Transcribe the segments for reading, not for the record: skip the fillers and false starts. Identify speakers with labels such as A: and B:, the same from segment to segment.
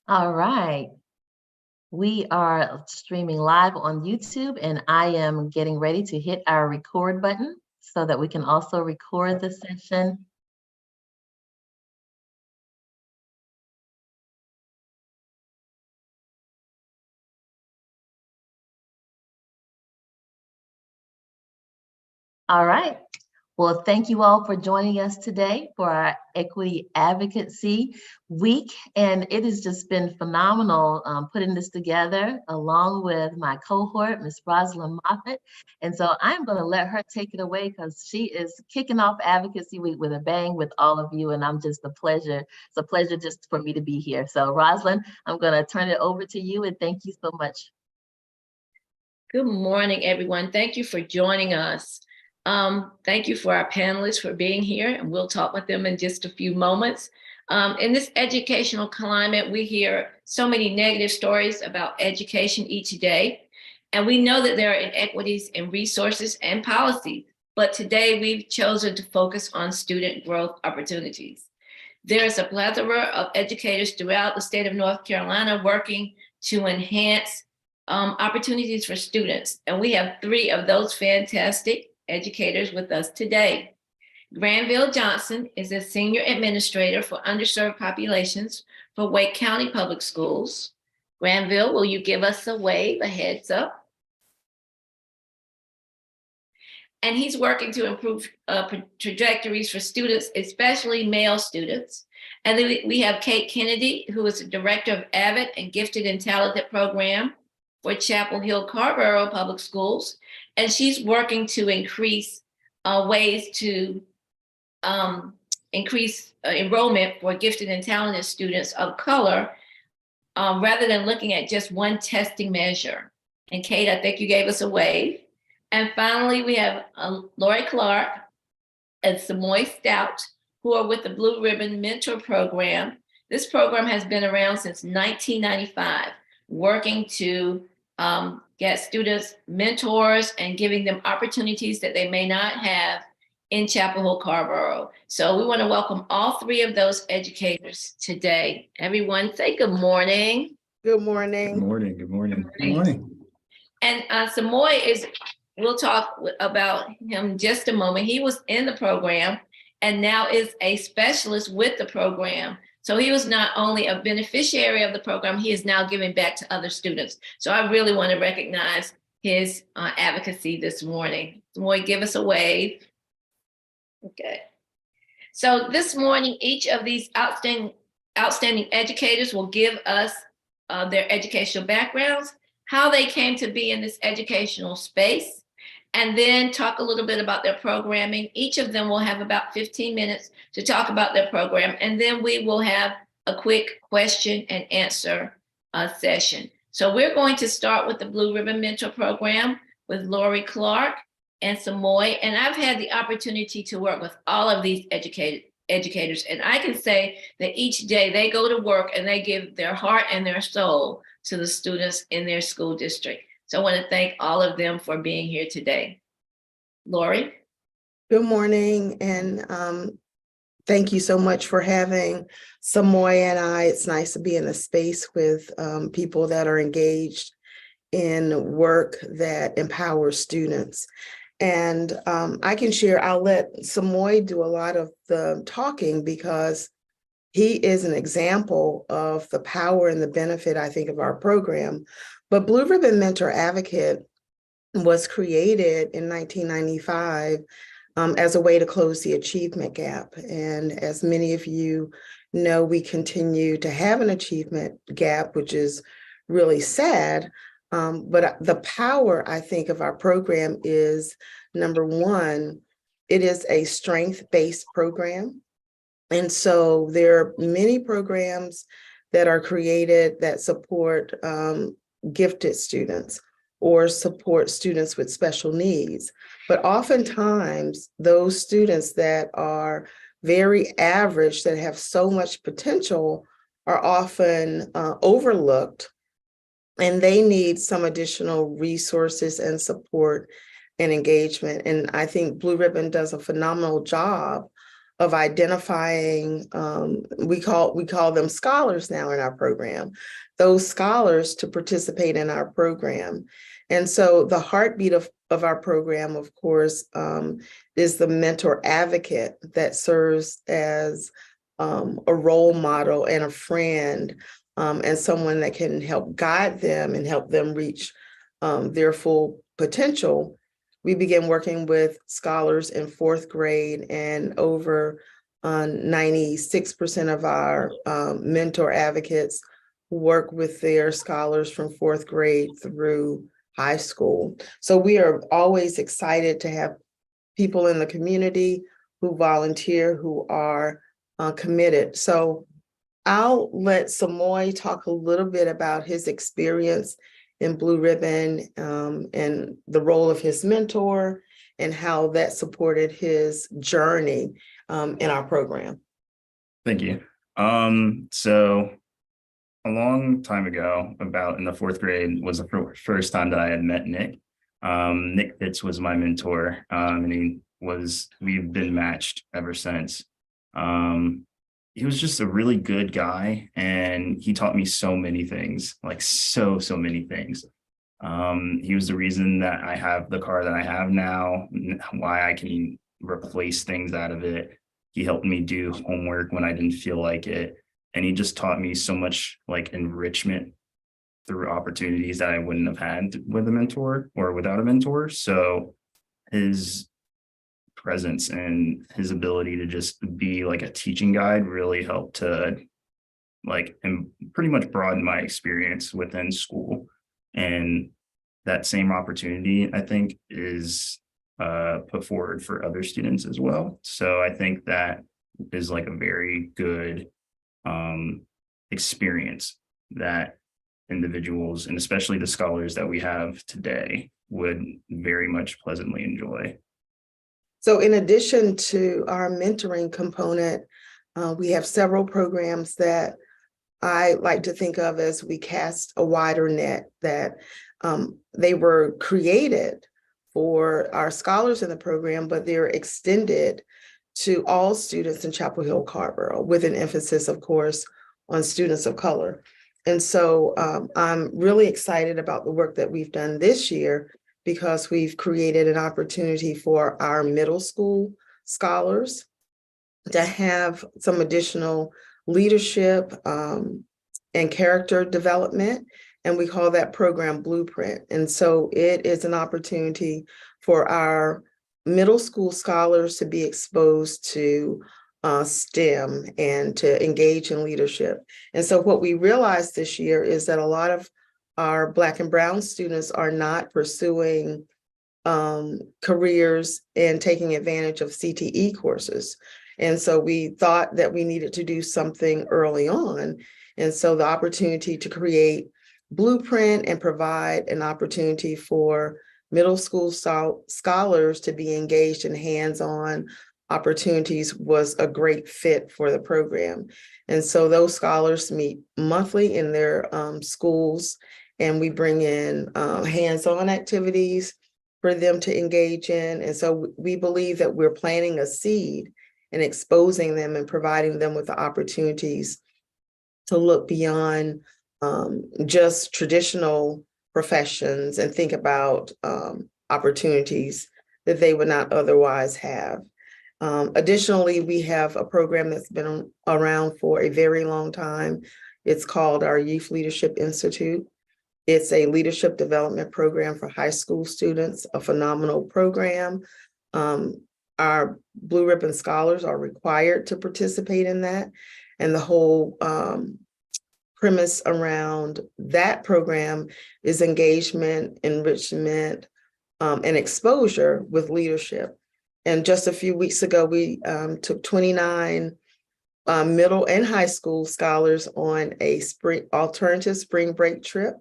A: All right. We are streaming live on YouTube, and I am getting ready to hit our record button so that we can also record the session. All right. Well, thank you all for joining us today for our Equity Advocacy Week. And it has just been phenomenal putting this together along with my cohort, Ms. Rosalind Moffitt. And so I'm going to let her take it away because she is kicking off Advocacy Week with a bang with all of you. And I'm just a pleasure. It's a pleasure just for me to be here. So Rosalind, I'm going to turn it over to you and thank you so much.
B: Good morning, everyone. Thank you for joining us. Thank you for our panelists for being here, and we'll talk with them in just a few moments. In this educational climate, we hear so many negative stories about education each day, and we know that there are inequities in resources and policy, but today we've chosen to focus on student growth opportunities. There is a plethora of educators throughout the state of North Carolina working to enhance opportunities for students, and we have three of those fantastic educators with us today. Granville Johnson is a senior administrator for underserved populations for Wake County Public Schools. Granville, will you give us a wave, a heads up? And he's working to improve trajectories for students, especially male students. And then we have Kate Kennedy, who is the director of AVID and Gifted and Talented Program for Chapel Hill Carrboro Public Schools. And she's working to increase ways to increase enrollment for gifted and talented students of color rather than looking at just one testing measure. And Kate, I think you gave us a wave. And finally, we have Lori Clark and Samoy Stout, who are with the Blue Ribbon Mentor Program. This program has been around since 1995, working to get students mentors and giving them opportunities that they may not have in Chapel Hill Carrboro. So we want to welcome all three of those educators today. Everyone say good morning.
C: Good morning.
D: Good morning. Good morning.
B: Good morning. And Samoy we'll talk about him in just a moment. He was in the program and now is a specialist with the program. So he was not only a beneficiary of the program, he is now giving back to other students. So I really want to recognize his advocacy this morning. Samoy, give us a wave. Okay. So this morning, each of these outstanding educators will give us their educational backgrounds, how they came to be in this educational space, and then talk a little bit about their programming. Each of them will have about 15 minutes to talk about their program, and then we will have a quick question and answer session. So we're going to start with the Blue Ribbon Mentor Program with Lori Clark and Samoy, and I've had the opportunity to work with all of these educators, and I can say that each day they go to work and they give their heart and their soul to the students in their school district. So I want to thank all of them for being here today. Lori?
C: Good morning, and thank you so much for having Samoy and I. It's nice to be in a space with people that are engaged in work that empowers students. And I can share, I'll let Samoy do a lot of the talking because he is an example of the power and the benefit, I think, of our program. But Blue Ribbon Mentor Advocate was created in 1995 as a way to close the achievement gap. And as many of you know, we continue to have an achievement gap, which is really sad. But the power, I think, of our program is, number one, it is a strength-based program. And so there are many programs that are created that support gifted students or support students with special needs. But oftentimes, those students that are very average, that have so much potential, are often overlooked, and they need some additional resources and support and engagement. And I think Blue Ribbon does a phenomenal job of identifying, we call them scholars now in our program, those scholars to participate in our program. And so the heartbeat of our program, of course, is the mentor advocate that serves as a role model and a friend, and someone that can help guide them and help them reach their full potential. We began working with scholars in 4th grade, and over 96% of our mentor advocates work with their scholars from 4th grade through high school. So we are always excited to have people in the community who volunteer, who are committed. So I'll let Samoy talk a little bit about his experience in Blue Ribbon, and the role of his mentor and how that supported his journey in our program.
D: Thank you. So a long time ago, about in the 4th grade, was the first time that I had met Nick. Nick Fitz was my mentor, and we've been matched ever since. He was just a really good guy, and he taught me so many things, like so many things. He was the reason that I have the car that I have now, why I can replace things out of it. He helped me do homework when I didn't feel like it. And he just taught me so much like enrichment through opportunities that I wouldn't have had with a mentor or without a mentor. So his presence and his ability to just be like a teaching guide really helped to and pretty much broaden my experience within school. And that same opportunity, I think, is put forward for other students as well. So I think that is like a very good experience that individuals, and especially the scholars that we have today, would very much pleasantly enjoy.
C: So in addition to our mentoring component, we have several programs that I like to think of as we cast a wider net, that they were created for our scholars in the program, but they're extended to all students in Chapel Hill Carrboro, with an emphasis, of course, on students of color. And so I'm really excited about the work that we've done this year, because we've created an opportunity for our middle school scholars to have some additional leadership and character development. And we call that program Blueprint. And so it is an opportunity for our middle school scholars to be exposed to STEM and to engage in leadership. And so what we realized this year is that a lot of our Black and Brown students are not pursuing careers and taking advantage of CTE courses. And so we thought that we needed to do something early on. And so the opportunity to create Blueprint and provide an opportunity for middle school scholars to be engaged in hands-on opportunities was a great fit for the program. And so those scholars meet monthly in their schools, and we bring in hands-on activities for them to engage in. And so we believe that we're planting a seed and exposing them and providing them with the opportunities to look beyond just traditional professions and think about opportunities that they would not otherwise have. Additionally, we have a program that's been around for a very long time. It's called our Youth Leadership Institute. It's a leadership development program for high school students, a phenomenal program. Our Blue Ribbon scholars are required to participate in that. And the whole premise around that program is engagement, enrichment, and exposure with leadership. And just a few weeks ago, we took 29 middle and high school scholars on a alternative spring break trip.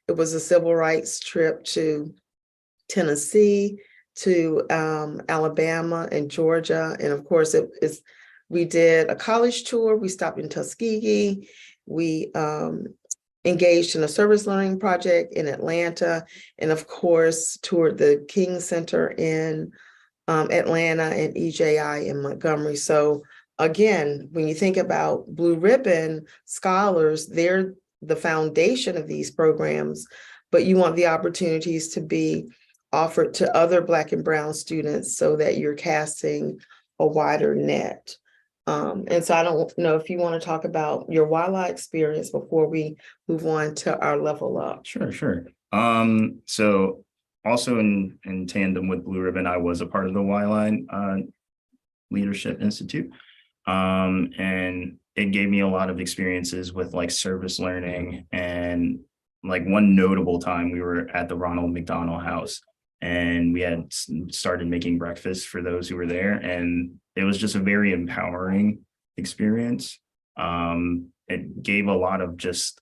C: It was a civil rights trip to Tennessee, to Alabama and Georgia. And of course, we did a college tour. We stopped in Tuskegee. We engaged in a service learning project in Atlanta, and of course, toured the King Center in Atlanta, and EJI in Montgomery. So again, when you think about Blue Ribbon scholars, they're the foundation of these programs, but you want the opportunities to be offered to other Black and Brown students so that you're casting a wider net. And so I don't know if you want to talk about your YLI experience before we move on to our level up.
D: Sure. So also in tandem with Blue Ribbon, I was a part of the Y-Line Leadership Institute. And it gave me a lot of experiences with like service learning, and like one notable time we were at the Ronald McDonald House, and we had started making breakfast for those who were there, and it was just a very empowering experience. It gave a lot of just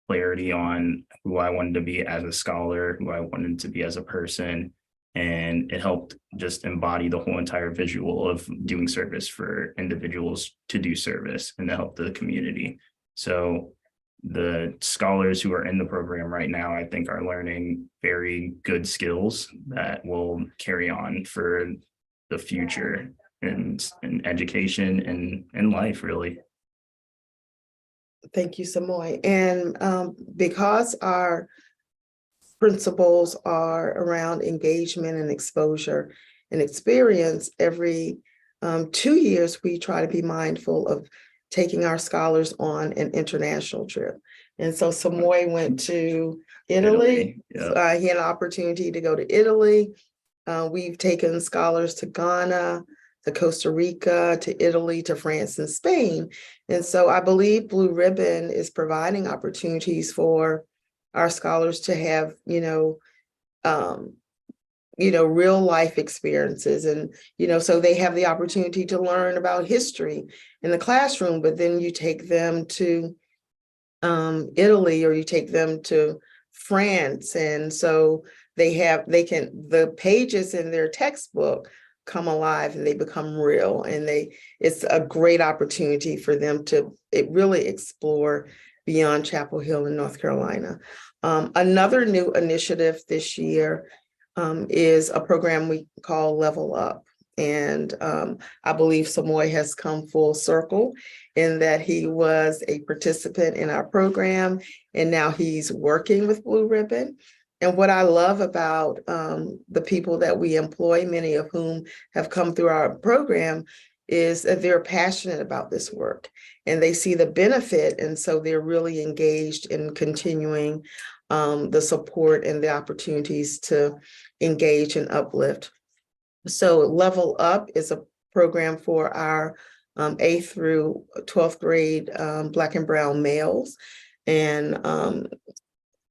D: clarity on who I wanted to be as a scholar, who I wanted to be as a person, and it helped just embody the whole entire visual of doing service for individuals to do service and to help the community. So the scholars who are in the program right now, I think, are learning very good skills that will carry on for the future in education and in life, really.
C: Thank you, Samoy. And because our principles are around engagement and exposure and experience, every 2 years, we try to be mindful of taking our scholars on an international trip. And so Samoy went to Italy.
D: Yeah.
C: He had an opportunity to go to Italy. We've taken scholars to Ghana, to Costa Rica, to Italy, to France, and Spain. And so I believe Blue Ribbon is providing opportunities for our scholars to have, real life experiences. And, so they have the opportunity to learn about history in the classroom, but then you take them to Italy, or you take them to France. And so the pages in their textbook come alive and they become real, and it's a great opportunity for them to really explore beyond Chapel Hill in North Carolina. Another new initiative this year is a program we call Level Up. And I believe Samoy has come full circle in that he was a participant in our program, and now he's working with Blue Ribbon. And what I love about the people that we employ, many of whom have come through our program, is that they're passionate about this work and they see the benefit. And so they're really engaged in continuing the support and the opportunities to engage and uplift. So Level Up is a program for our 8th through 12th grade Black and Brown males. And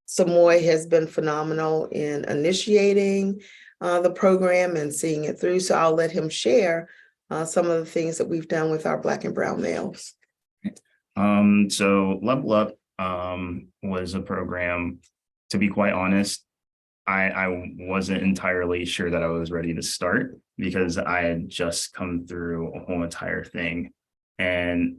C: Samoy has been phenomenal in initiating the program and seeing it through. So I'll let him share some of the things that we've done with our Black and Brown males.
D: So Level Up was a program, to be quite honest, I wasn't entirely sure that I was ready to start, because I had just come through a whole entire thing. And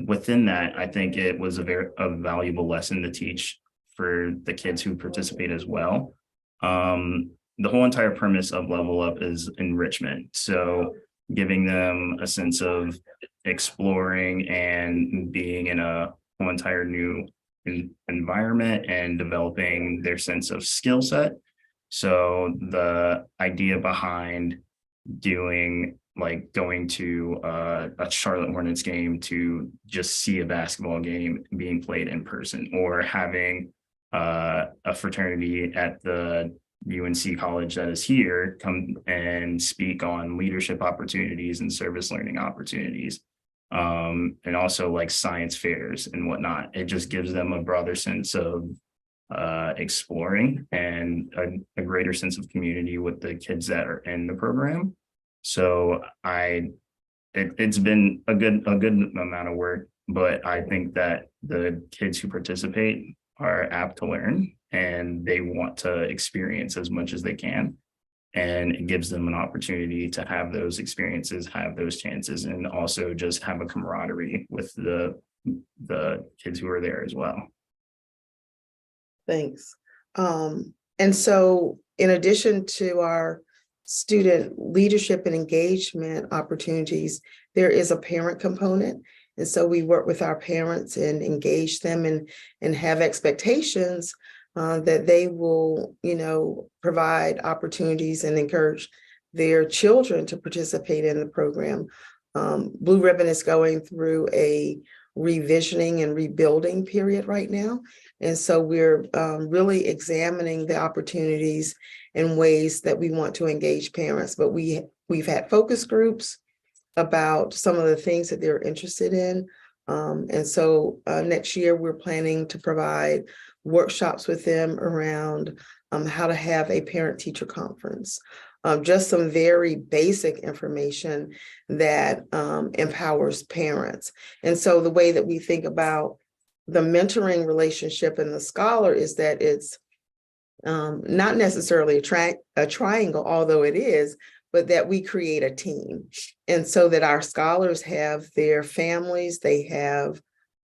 D: within that, I think it was a valuable lesson to teach for the kids who participate as well. The whole entire premise of Level Up is enrichment. So giving them a sense of exploring and being in a whole entire new environment and developing their sense of skill set. So the idea behind going to a Charlotte Hornets game to just see a basketball game being played in person, or having a fraternity at the UNC college that is here come and speak on leadership opportunities and service learning opportunities, and also like science fairs and whatnot. It just gives them a broader sense of exploring and a greater sense of community with the kids that are in the program. So it's been a good amount of work, but I think that the kids who participate are apt to learn, and they want to experience as much as they can. And it gives them an opportunity to have those experiences, have those chances, and also just have a camaraderie with the kids who are there as well.
C: Thanks. And so in addition to our student leadership and engagement opportunities, there is a parent component. And so we work with our parents and engage them and have expectations that they will, provide opportunities and encourage their children to participate in the program. Blue Ribbon is going through a revisioning and rebuilding period right now. And so we're really examining the opportunities and ways that we want to engage parents. But we've had focus groups about some of the things that they're interested in. And so next year, we're planning to provide workshops with them around how to have a parent-teacher conference. Just some very basic information that empowers parents. And so the way that we think about the mentoring relationship and the scholar is that it's not necessarily a triangle, although it is, but that we create a team. And so that our scholars have their families, they have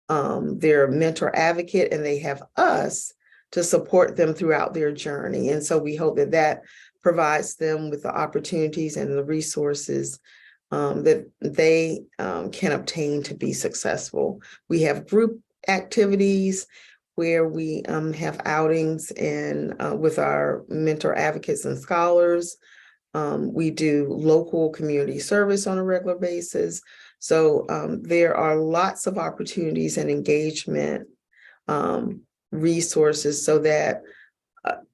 C: their mentor advocate, and they have us to support them throughout their journey. And so we hope that that provides them with the opportunities and the resources that they can obtain to be successful. We have group activities where we have outings and with our mentor advocates and scholars. We do local community service on a regular basis. So there are lots of opportunities and engagement resources so that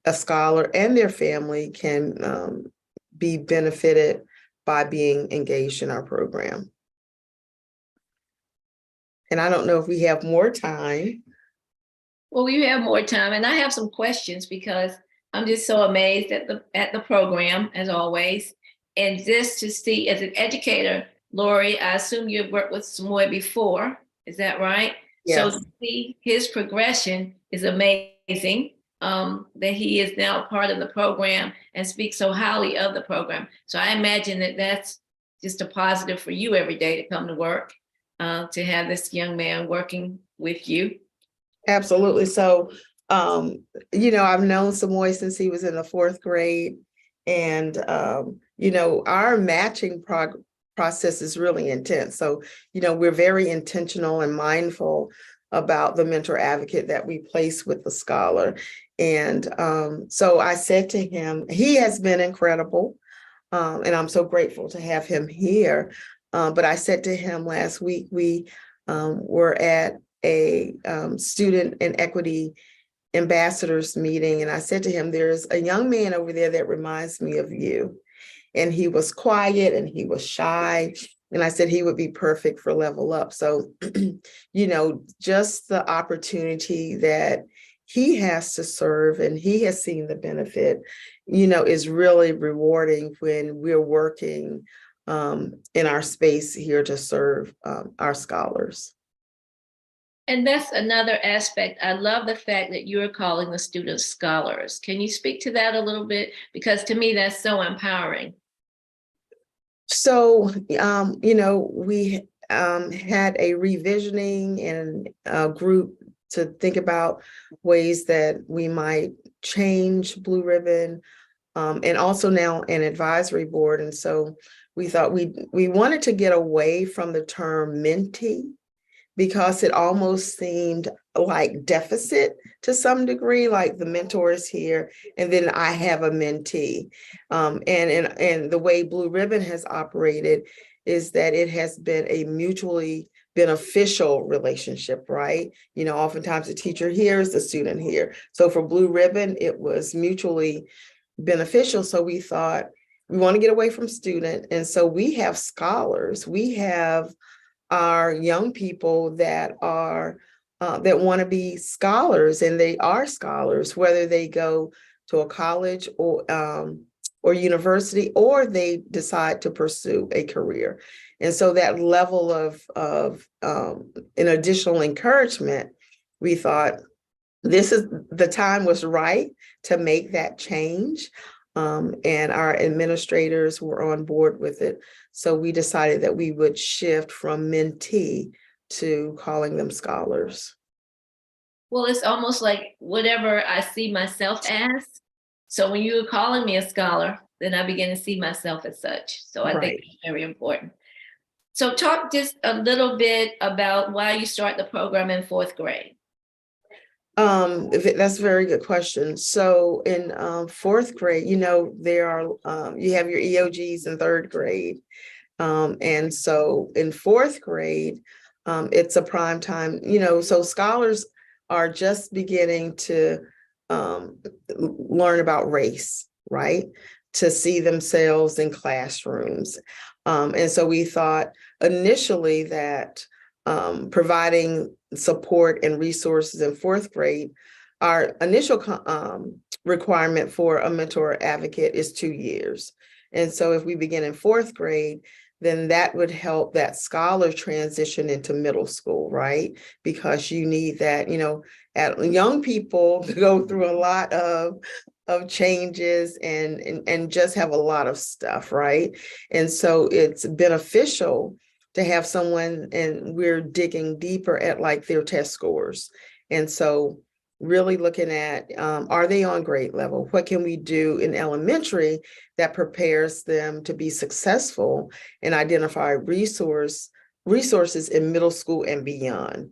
C: a scholar and their family can be benefited by being engaged in our program. And I don't know if we have more time.
B: Well, we have more time, and I have some questions because I'm just so amazed at the program, as always. And just to see, as an educator, Lori, I assume you've worked with Samoy before, is that right?
C: Yes.
B: So to see his progression is amazing, that he is now part of the program and speaks so highly of the program. So I imagine that that's just a positive for you every day to come to work, to have this young man working with you.
C: Absolutely. So, I've known Samoy since he was in the 4th grade. And, our matching process is really intense. So, we're very intentional and mindful about the mentor advocate that we place with the scholar. And so I said to him, he has been incredible. And I'm so grateful to have him here. But I said to him last week, we were at a student and equity ambassadors meeting. And I said to him, there's a young man over there that reminds me of you. And he was quiet and he was shy. And I said he would be perfect for Level Up. So, just the opportunity that he has to serve and he has seen the benefit, is really rewarding when we're working in our space here to serve our scholars.
B: And that's another aspect. I love the fact that you're calling the students scholars. Can you speak to that a little bit? Because to me, that's so empowering.
C: So, we had a revisioning and a group to think about ways that we might change Blue Ribbon, and also now an advisory board. And so we thought we wanted to get away from the term mentee, because it almost seemed like deficit to some degree, like the mentor is here and then I have a mentee. And the way Blue Ribbon has operated is that it has been a mutually beneficial relationship, right? Oftentimes the teacher here is the student here. So for Blue Ribbon, it was mutually beneficial. So we thought we want to get away from student. And so we have scholars, we have our young people that are that want to be scholars, and they are scholars, whether they go to a college or university, or they decide to pursue a career. And so that level of an additional encouragement, we thought the time was right to make that change. And our administrators were on board with it. So we decided that we would shift from mentee to calling them scholars.
B: Well, it's almost like whatever I see myself as. So when you were calling me a scholar, then I begin to see myself as such. So I think
C: Right.
B: it's very important. So talk just a little bit about why you start the program in 4th grade.
C: That's a very good question. So in 4th grade, there are you have your EOGs in 3rd grade. And so in 4th grade, it's a prime time, so scholars are just beginning to learn about race, right? To see themselves in classrooms. And so we thought initially that providing support and resources in 4th grade, our initial requirement for a mentor advocate is 2 years. And so if we begin in 4th grade, then that would help that scholar transition into middle school, right? Because you need that, at young people to go through a lot of changes and just have a lot of stuff, right? And so it's beneficial to have someone, and we're digging deeper at like their test scores. And so really looking at, are they on grade level? What can we do in elementary that prepares them to be successful and identify resources in middle school and beyond?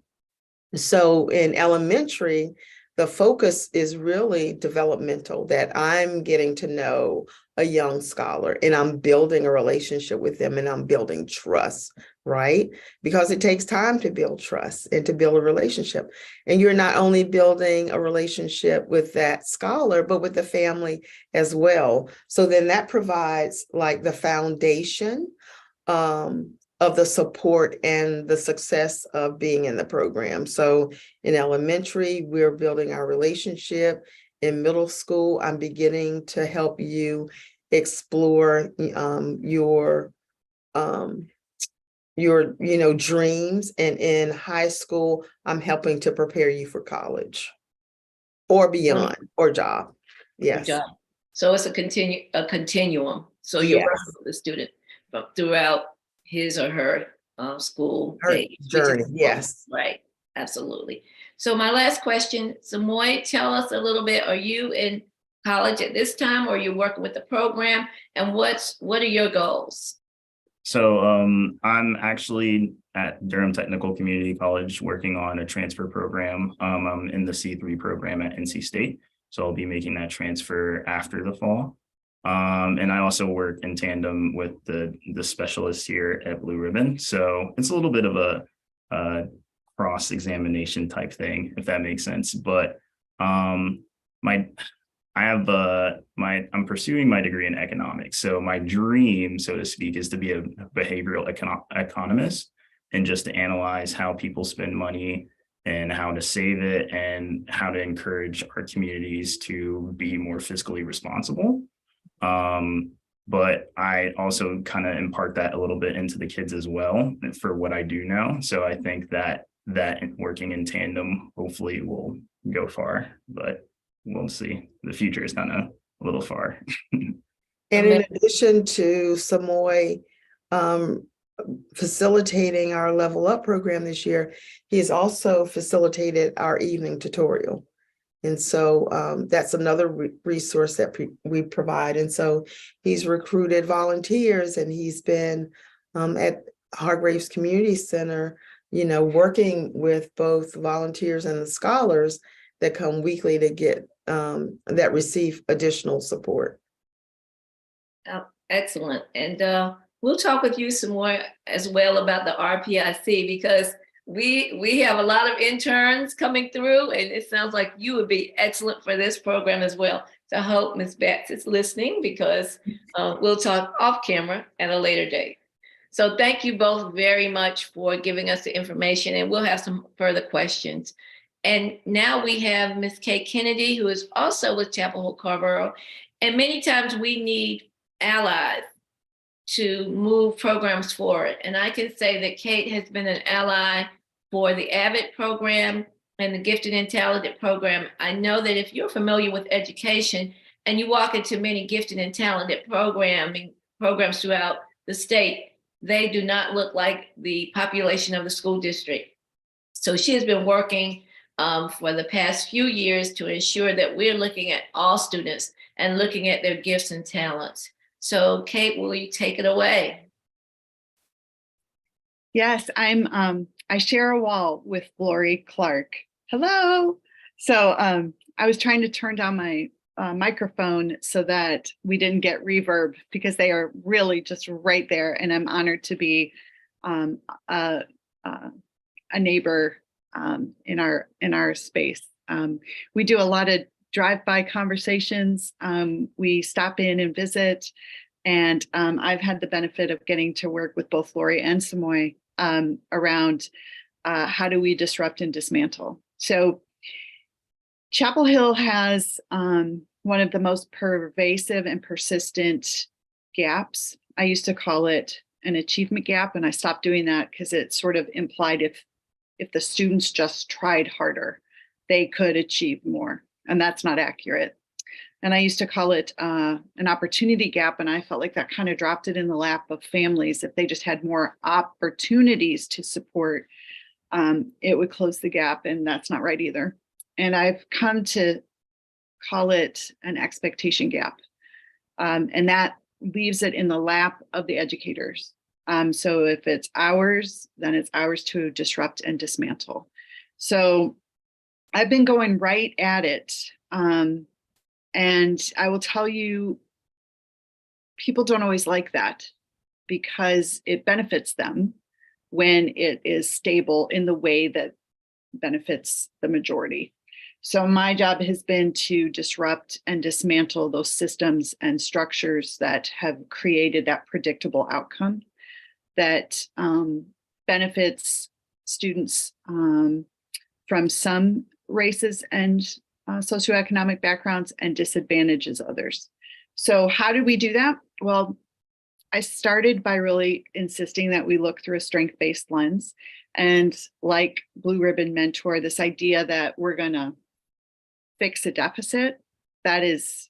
C: So in elementary, the focus is really developmental, that I'm getting to know a young scholar and I'm building a relationship with them and I'm building trust, right? Because it takes time to build trust and to build a relationship. And you're not only building a relationship with that scholar, but with the family as well. So then that provides like the foundation of the support and the success of being in the program. So in elementary, we're building our relationship. In middle school, I'm beginning to help you explore your dreams. And in high school, I'm helping to prepare you for college or beyond or job. Yes.
B: Job. So it's a continuum. So you're working with the student throughout his or her school days,
C: journey. Yes.
B: Right. Absolutely. So my last question, Samoy, tell us a little bit, are you in college at this time or are you working with the program, and what are your goals?
D: So I'm actually at Durham Technical Community College working on a transfer program. I'm in the C3 program at NC State. So I'll be making that transfer after the fall. And I also work in tandem with the specialists here at Blue Ribbon. So it's a little bit of a cross-examination type thing, if that makes sense. But I'm pursuing my degree in economics. So my dream, so to speak, is to be a behavioral economist and just to analyze how people spend money and how to save it and how to encourage our communities to be more fiscally responsible. But I also kind of impart that a little bit into the kids as well for what I do now. So I think that working in tandem hopefully will go far, but we'll see. The future is kind of a little far.
C: And in addition to Samoy facilitating our Level Up program this year, he has also facilitated our evening tutorial. And so that's another resource that we provide. And so he's recruited volunteers, and he's been at Hargraves Community Center, working with both volunteers and the scholars that come weekly to get that receive additional support.
B: Excellent. And we'll talk with you some more as well about the RPIC, because we have a lot of interns coming through, and it sounds like you would be excellent for this program as well. So I hope Ms. Betts is listening, because we'll talk off camera at a later date. So thank you both very much for giving us the information, and we'll have some further questions. And now we have Ms. Kate Kennedy, who is also with Chapel Hill Carrboro. And many times we need allies to move programs forward. And I can say that Kate has been an ally for the AVID program and the Gifted and Talented program. I know that if you're familiar with education and you walk into many gifted and talented programs throughout the state, they do not look like the population of the school district. So she has been working for the past few years to ensure that we're looking at all students and looking at their gifts and talents. So Kate, will you take it away?
E: Yes, I share a wall with Lori Clark. Hello. So I was trying to turn down my microphone so that we didn't get reverb, because they are really just right there. And I'm honored to be a neighbor in our space. We do a lot of drive-by conversations. We stop in and visit. And I've had the benefit of getting to work with both Lori and Samoy around how do we disrupt and dismantle. So Chapel Hill has one of the most pervasive and persistent gaps. I used to call it an achievement gap, and I stopped doing that because it sort of implied if the students just tried harder, they could achieve more, and that's not accurate. And I used to call it an opportunity gap, and I felt like that kind of dropped it in the lap of families. If they just had more opportunities to support, it would close the gap, and that's not right either. And I've come to call it an expectation gap, and that leaves it in the lap of the educators. So if it's ours, then it's ours to disrupt and dismantle. So I've been going right at it. And I will tell you, people don't always like that because it benefits them when it is stable in the way that benefits the majority. So my job has been to disrupt and dismantle those systems and structures that have created that predictable outcome that benefits students from some races and socioeconomic backgrounds and disadvantages others. So how do we do that? Well, I started by really insisting that we look through a strength-based lens. And like Blue Ribbon Mentor, this idea that we're going to fix a deficit, that is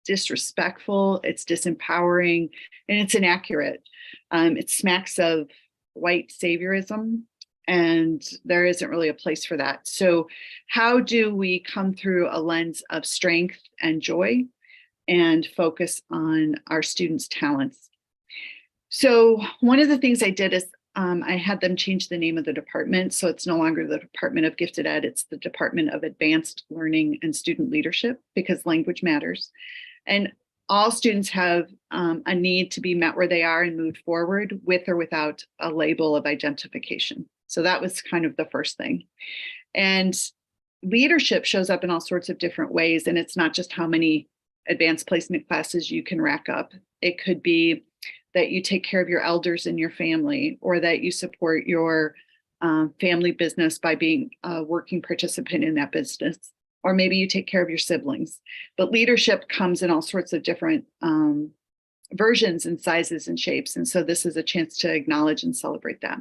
E: disrespectful, it's disempowering, and it's inaccurate. It smacks of white saviorism, and there isn't really a place for that. So how do we come through a lens of strength and joy and focus on our students' talents? So one of the things I did is I had them change the name of the department. So it's no longer the Department of Gifted Ed, it's the Department of Advanced Learning and Student Leadership, because language matters. And all students have a need to be met where they are and moved forward with or without a label of identification. So that was kind of the first thing. And leadership shows up in all sorts of different ways. And it's not just how many advanced placement classes you can rack up. It could be that you take care of your elders in your family, or that you support your family business by being a working participant in that business, or maybe you take care of your siblings. But leadership comes in all sorts of different versions and sizes and shapes. And so this is a chance to acknowledge and celebrate that.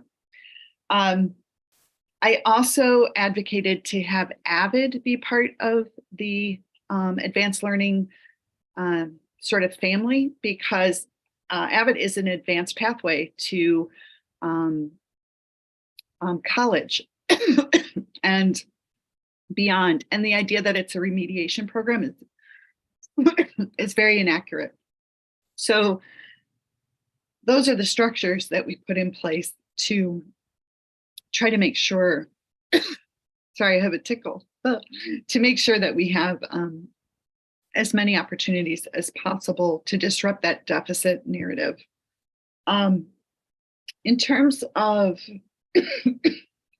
E: I also advocated to have AVID be part of the advanced learning sort of family, because AVID is an advanced pathway to college and beyond. And the idea that it's a remediation program is very inaccurate. So those are the structures that we put in place to try to make sure, sorry, I have a tickle, to make sure that we have as many opportunities as possible to disrupt that deficit narrative. In terms of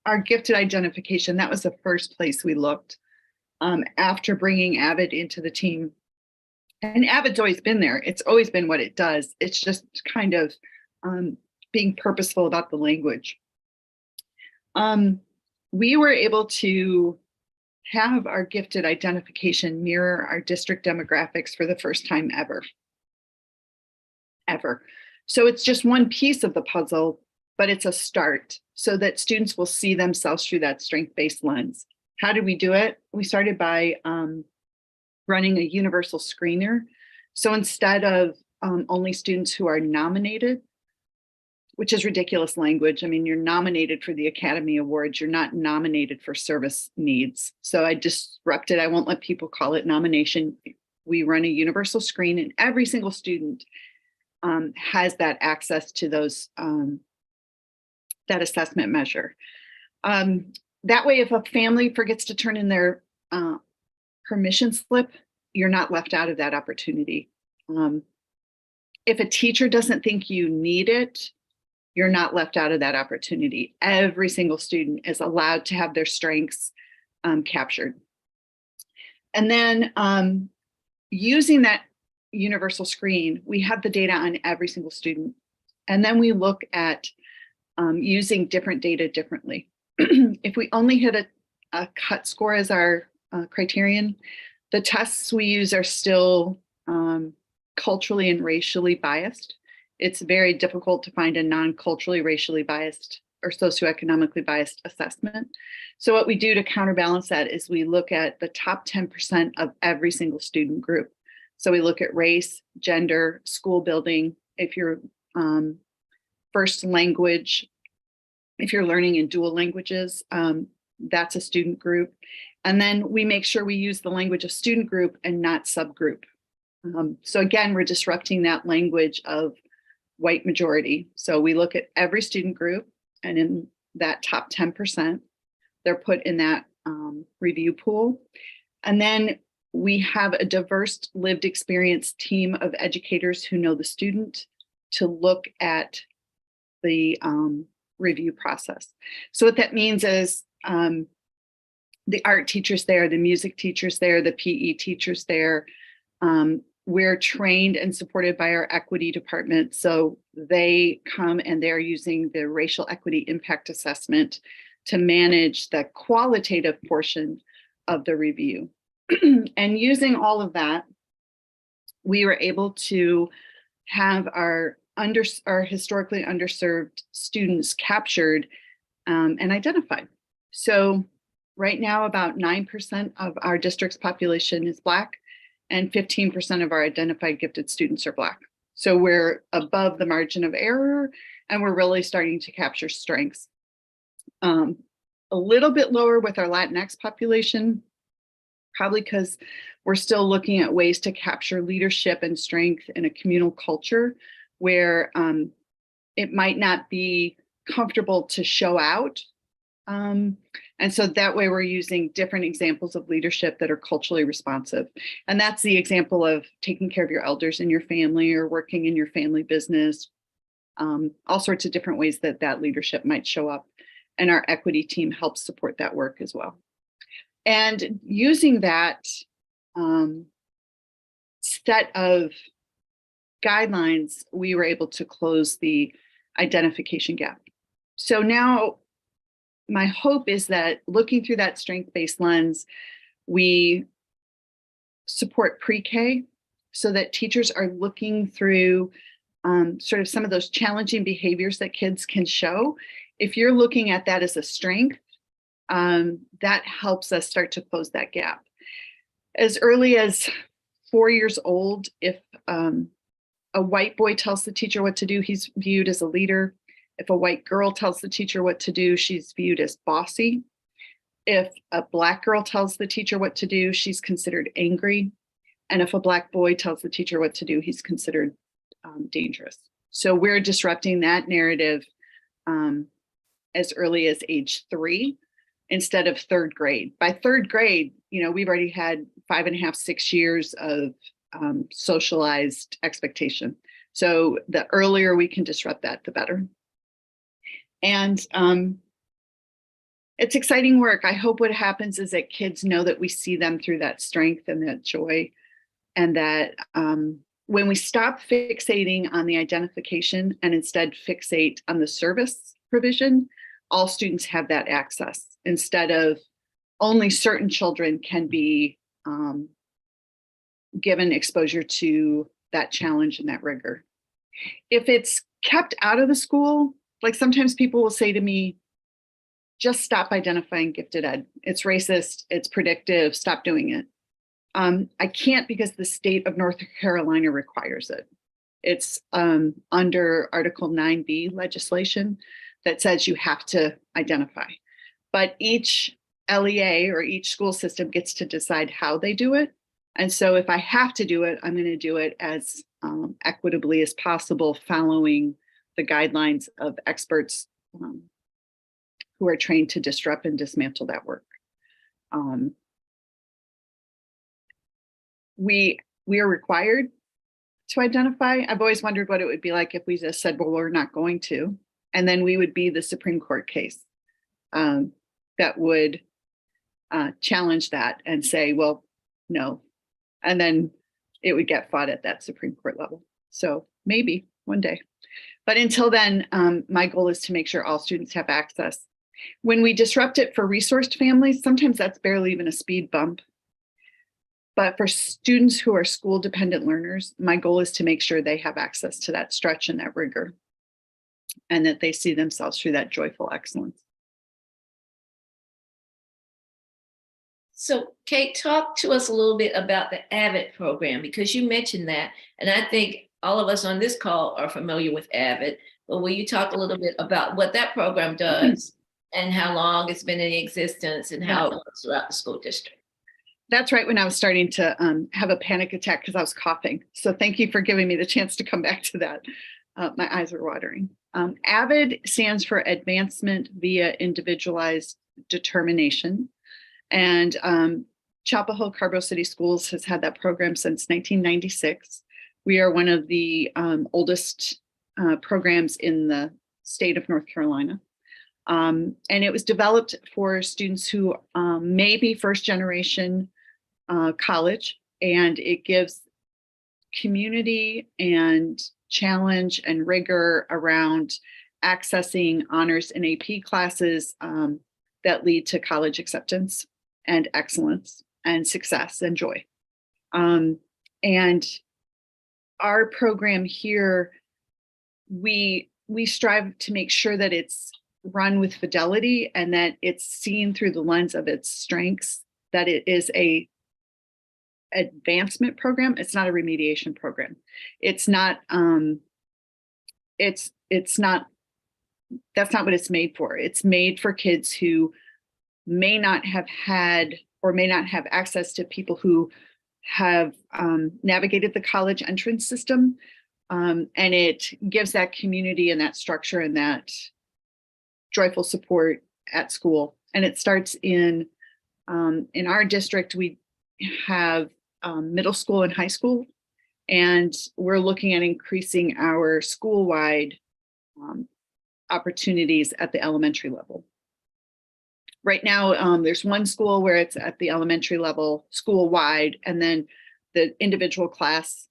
E: our gifted identification, that was the first place we looked after bringing AVID into the team. And AVID's always been there. It's always been what it does. It's just kind of being purposeful about the language. We were able to have our gifted identification mirror our district demographics for the first time ever. So it's just one piece of the puzzle, but it's a start so that students will see themselves through that strength-based lens. How did we do it? We started by running a universal screener. So instead of only students who are nominated, which is ridiculous language. I mean, you're nominated for the Academy Awards. You're not nominated for service needs. So I disrupted. I won't let people call it nomination. we run a universal screen, and every single student has that access to those that assessment measure. That way, if a family forgets to turn in their permission slip, you're not left out of that opportunity. If a teacher doesn't think you need it, you're not left out of that opportunity. Every single student is allowed to have their strengths captured. And then using that universal screen, we have the data on every single student. And then we look at using different data differently. If we only hit a cut score as our criterion, the tests we use are still culturally and racially biased. It's very difficult to find a non-culturally, racially biased or socioeconomically biased assessment. So what we do to counterbalance that is we look at the top 10% of every single student group. So we look at race, gender, school building, if you're first language, if you're learning in dual languages, that's a student group. And then we make sure we use the language of student group and not subgroup. So again, we're disrupting that language of white majority. So we look at every student group, and in that top 10%, they're put in that review pool. And then we have a diverse lived experience team of educators who know the student to look at the review process. So what that means is the art teachers there, the music teachers there, the PE teachers there. We're trained and supported by our equity department. So they come and they're using the racial equity impact assessment to manage the qualitative portion of the review. And using all of that, we were able to have our historically underserved students captured and identified. So right now, about 9% of our district's population is Black, and 15% of our identified gifted students are Black. So we're above the margin of error, and we're really starting to capture strengths. A little bit lower with our Latinx population, probably because we're still looking at ways to capture leadership and strength in a communal culture where it might not be comfortable to show out. And so that way we're using different examples of leadership that are culturally responsive. And that's the example of taking care of your elders in your family or working in your family business, all sorts of different ways that that leadership might show up. And our equity team helps support that work as well. And using that set of guidelines, we were able to close the identification gap. So now my hope is that looking through that strength-based lens, we support pre-K so that teachers are looking through sort of some of those challenging behaviors that kids can show. If you're looking at that as a strength, that helps us start to close that gap. As early as 4 years old, if a white boy tells the teacher what to do, he's viewed as a leader. If a white girl tells the teacher what to do, she's viewed as bossy. If a Black girl tells the teacher what to do, she's considered angry. And if a Black boy tells the teacher what to do, he's considered dangerous. So we're disrupting that narrative as early as age 3 instead of 3rd grade. By 3rd grade, we've already had 5.5, 6 years of socialized expectation. So the earlier we can disrupt that, the better. And it's exciting work. I hope what happens is that kids know that we see them through that strength and that joy, and that when we stop fixating on the identification and instead fixate on the service provision, all students have that access instead of only certain children can be given exposure to that challenge and that rigor. If it's kept out of the school, like sometimes people will say to me, just stop identifying gifted ed. It's racist, it's predictive, stop doing it. I can't because the state of North Carolina requires it. It's under Article 9B legislation that says you have to identify. But each LEA or each school system gets to decide how they do it. And so if I have to do it, I'm going to do it as equitably as possible, following the guidelines of experts who are trained to disrupt and dismantle that work. We are required to identify. I've always wondered what it would be like if we just said, well, we're not going to, and then we would be the Supreme Court case that would challenge that and say, well, no, and then it would get fought at that Supreme Court level. So maybe one day. But until then, my goal is to make sure all students have access. When we disrupt it for resourced families, sometimes that's barely even a speed bump. But for students who are school dependent learners, my goal is to make sure they have access to that stretch and that rigor, and that they see themselves through that joyful excellence.
B: So Kate, talk to us a little bit about the AVID program, because you mentioned that, and I think all of us on this call are familiar with AVID, but will you talk a little bit about what that program does and how long it's been in existence and how it works throughout the school district?
E: That's right when I was starting to have a panic attack because I was coughing. So thank you for giving me the chance to come back to that. My eyes are watering. AVID stands for Advancement via Individualized Determination. And Chapel Hill Carbo City Schools has had that program since 1996. We are one of the oldest programs in the state of North Carolina. And it was developed for students who may be first generation college, and it gives community and challenge and rigor around accessing honors and AP classes that lead to college acceptance and excellence and success and joy. And our program here, we strive to make sure that it's run with fidelity and that it's seen through the lens of its strengths, that it is a advancement program. It's not a remediation program. It's not, it's not, that's not what it's made for. It's made for kids who may not have had or may not have access to people who have navigated the college entrance system. And it gives that community and that structure and that joyful support at school. And it starts in our district. We have middle school and high school, and we're looking at increasing our school-wide opportunities at the elementary level. Right now, there's one school where it's at the elementary level, school-wide, and then the individual class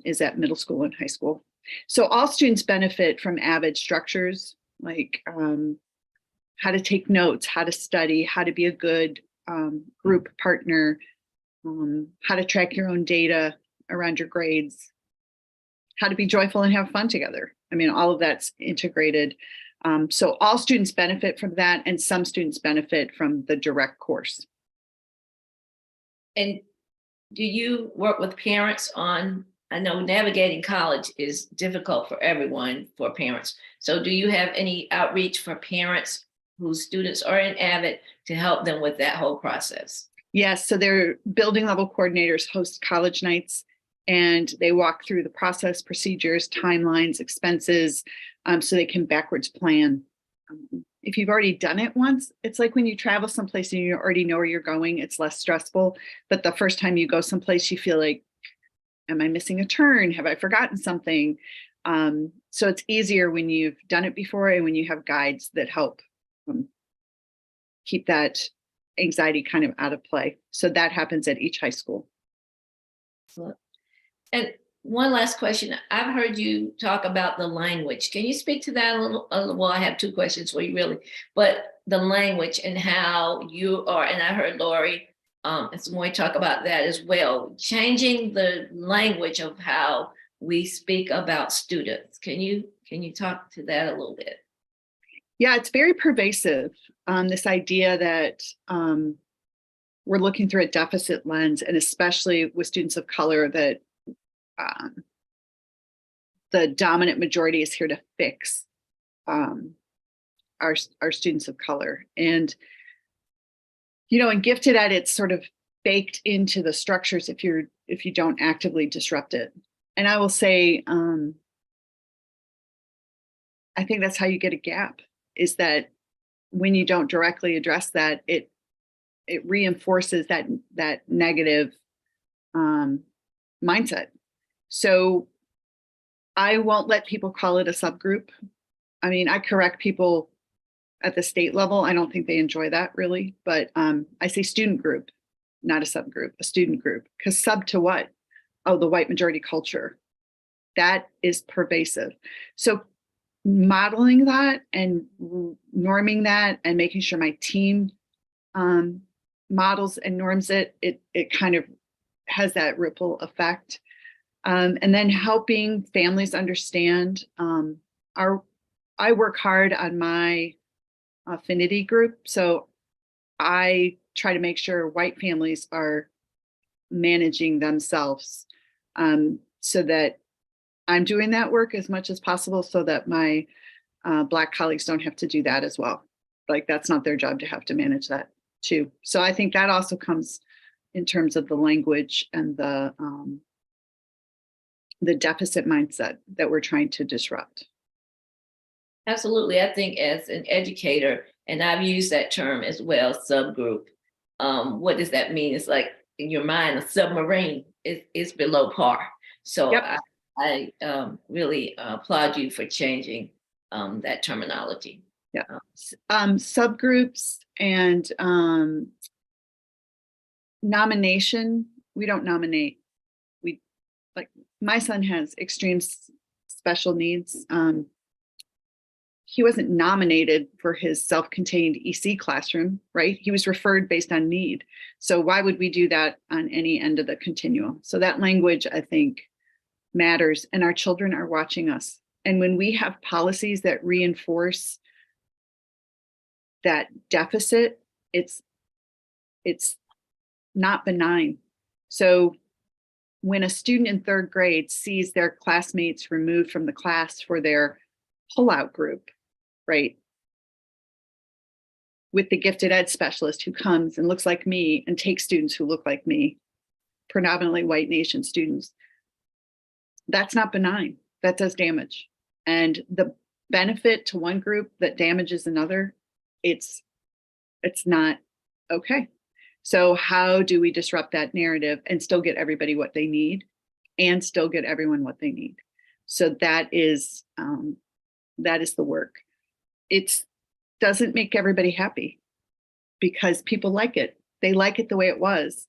E: is at middle school and high school. So all students benefit from AVID structures, like how to take notes, how to study, how to be a good group partner, how to track your own data around your grades, how to be joyful and have fun together. I mean, all of that's integrated. So all students benefit from that, and some students benefit from the direct course.
B: And do you work with parents on, I know navigating college is difficult for everyone, for parents. So do you have any outreach for parents whose students are in AVID to help them with that whole process?
E: Yes, so their building level coordinators host college nights, and they walk through the process, procedures, timelines, expenses, so they can backwards plan. If you've already done it once, it's like when you travel someplace and you already know where you're going, it's less stressful. But the first time you go someplace, you feel like, am I missing a turn? Have I forgotten something? So it's easier when you've done it before and when you have guides that help keep that anxiety kind of out of play. So that happens at each high school.
B: And one last question. I've heard you talk about the language. Can you speak to that a little? Well, I have two questions for you really, but the language and how you are, and I heard Lori and Samoy talk about that as well, changing the language of how we speak about students. Can you talk to that a little bit?
E: Yeah, it's very pervasive. This idea that we're looking through a deficit lens, and especially with students of color, that the dominant majority is here to fix our students of color. And, you know, and Gifted at its sort of baked into the structures if you don't actively disrupt it. And I will say, I think that's how you get a gap, is that when you don't directly address that, it reinforces that negative mindset. So I won't let people call it a subgroup. I mean, I correct people at the state level. I don't think they enjoy that really, but I say student group, not a subgroup, a student group. Because sub to what? Oh, the white majority culture. That is pervasive. So modeling that and norming that and making sure my team models and norms it kind of has that ripple effect. And then helping families understand I work hard on my affinity group. So I try to make sure white families are managing themselves, so that I'm doing that work as much as possible so that my Black colleagues don't have to do that as well. Like, that's not their job to have to manage that too. So I think that also comes in terms of the language and the deficit mindset that we're trying to disrupt.
B: Absolutely. I think as an educator, and I've used that term as well, subgroup. What does that mean? It's like in your mind, a submarine is below par. So
E: Yep.
B: I really applaud you for changing that terminology.
E: Yeah. Subgroups and nomination. We don't nominate. We, like, my son has extreme special needs. He wasn't nominated for his self-contained EC classroom, right? He was referred based on need. So why would we do that on any end of the continuum? So that language, I think, matters, and our children are watching us. And when we have policies that reinforce that deficit, it's not benign. So when a student in third grade sees their classmates removed from the class for their pullout group, right, with the gifted ed specialist who comes and looks like me and takes students who look like me, predominantly white nation students, that's not benign. That does damage. And the benefit to one group that damages another, it's not okay. So how do we disrupt that narrative and still get everybody what they need and still get everyone what they need? So that is the work. It doesn't make everybody happy because people like it. They like it the way it was.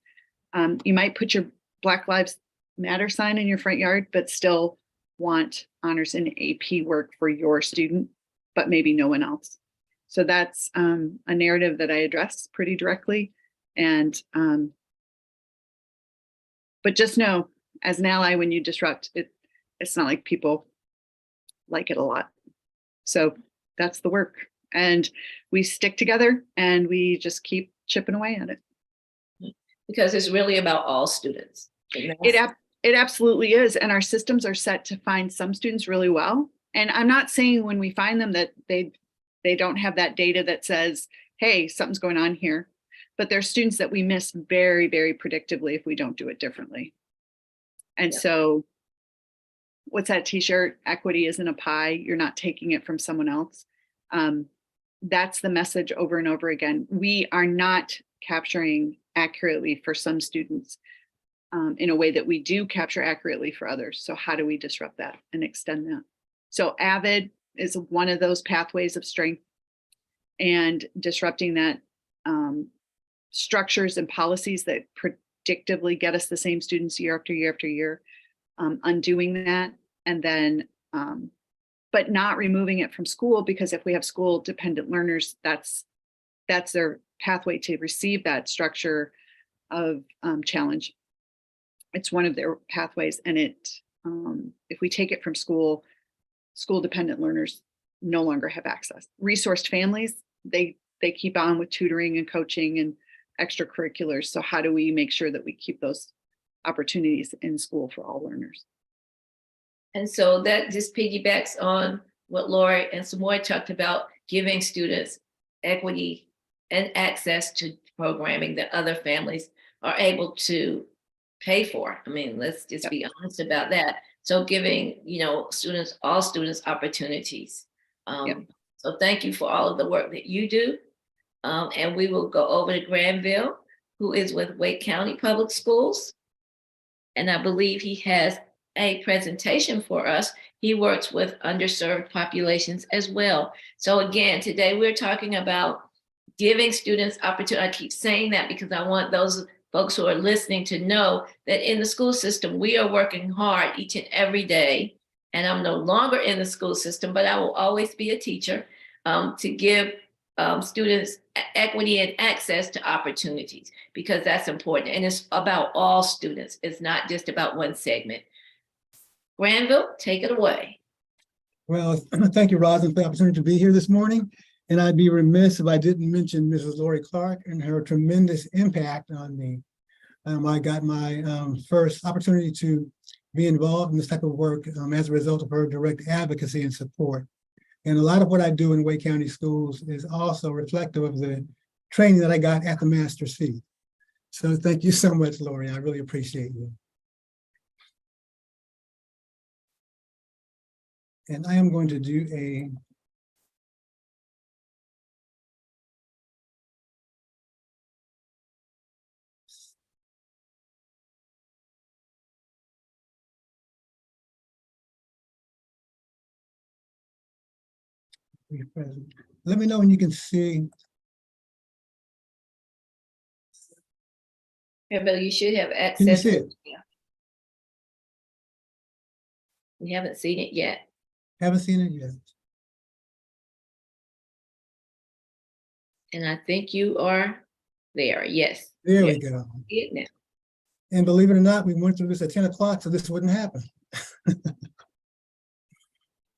E: You might put your Black Lives Matter sign in your front yard, but still want honors and AP work for your student, but maybe no one else. So that's a narrative that I address pretty directly. And but just know, as an ally, when you disrupt it, it's not like people like it a lot. So that's the work. And we stick together and we just keep chipping away at it.
B: Because it's really about all students.
E: It absolutely is. And our systems are set to find some students really well. And I'm not saying when we find them that they don't have that data that says, hey, something's going on here. But there's students that we miss very, very predictably if we don't do it differently. And so what's that t-shirt? Equity isn't a pie. You're not taking it from someone else. That's the message over and over again. We are not capturing accurately for some students in a way that we do capture accurately for others. So how do we disrupt that and extend that? So AVID is one of those pathways of strength, and disrupting that structures and policies that predictably get us the same students year after year after year, undoing that, and then but not removing it from school, because if we have school dependent learners, that's their pathway to receive that structure of challenge. It's one of their pathways, and if we take it from school dependent learners no longer have access. Resourced families, they keep on with tutoring and coaching and extracurriculars. So how do we make sure that we keep those opportunities in school for all learners?
B: And so that just piggybacks on what Lori and Samoy talked about, giving students equity and access to programming that other families are able to pay for. I mean, let's just be honest about that. So giving, students, all students, opportunities.
E: Yep.
B: So thank you for all of the work that you do. And we will go over to Granville, who is with Wake County Public Schools. And I believe he has a presentation for us. He works with underserved populations as well. So again, today we're talking about giving students opportunity. I keep saying that because I want those folks who are listening to know that in the school system, we are working hard each and every day. And I'm no longer in the school system, but I will always be a teacher, to give students equity and access to opportunities, because that's important. And it's about all students. It's not just about one segment. Granville, take it away.
F: Well, thank you, Roslyn, for the opportunity to be here this morning. And I'd be remiss if I didn't mention Mrs. Lori Clark and her tremendous impact on me. I got my first opportunity to be involved in this type of work as a result of her direct advocacy and support. And a lot of what I do in Wake County Schools is also reflective of the training that I got at the master's feet. So thank you so much, Lori. I really appreciate you. And I am going to do a let me know when you can see.
B: Granville, you should have access.
F: Can you see it?
B: Yeah. We haven't seen it yet.
F: Haven't seen it yet.
B: And I think you are there. Yes.
F: There we
B: Yes.
F: go.
B: See it now.
F: And believe it or not, we went through this at 10 o'clock, so this wouldn't happen.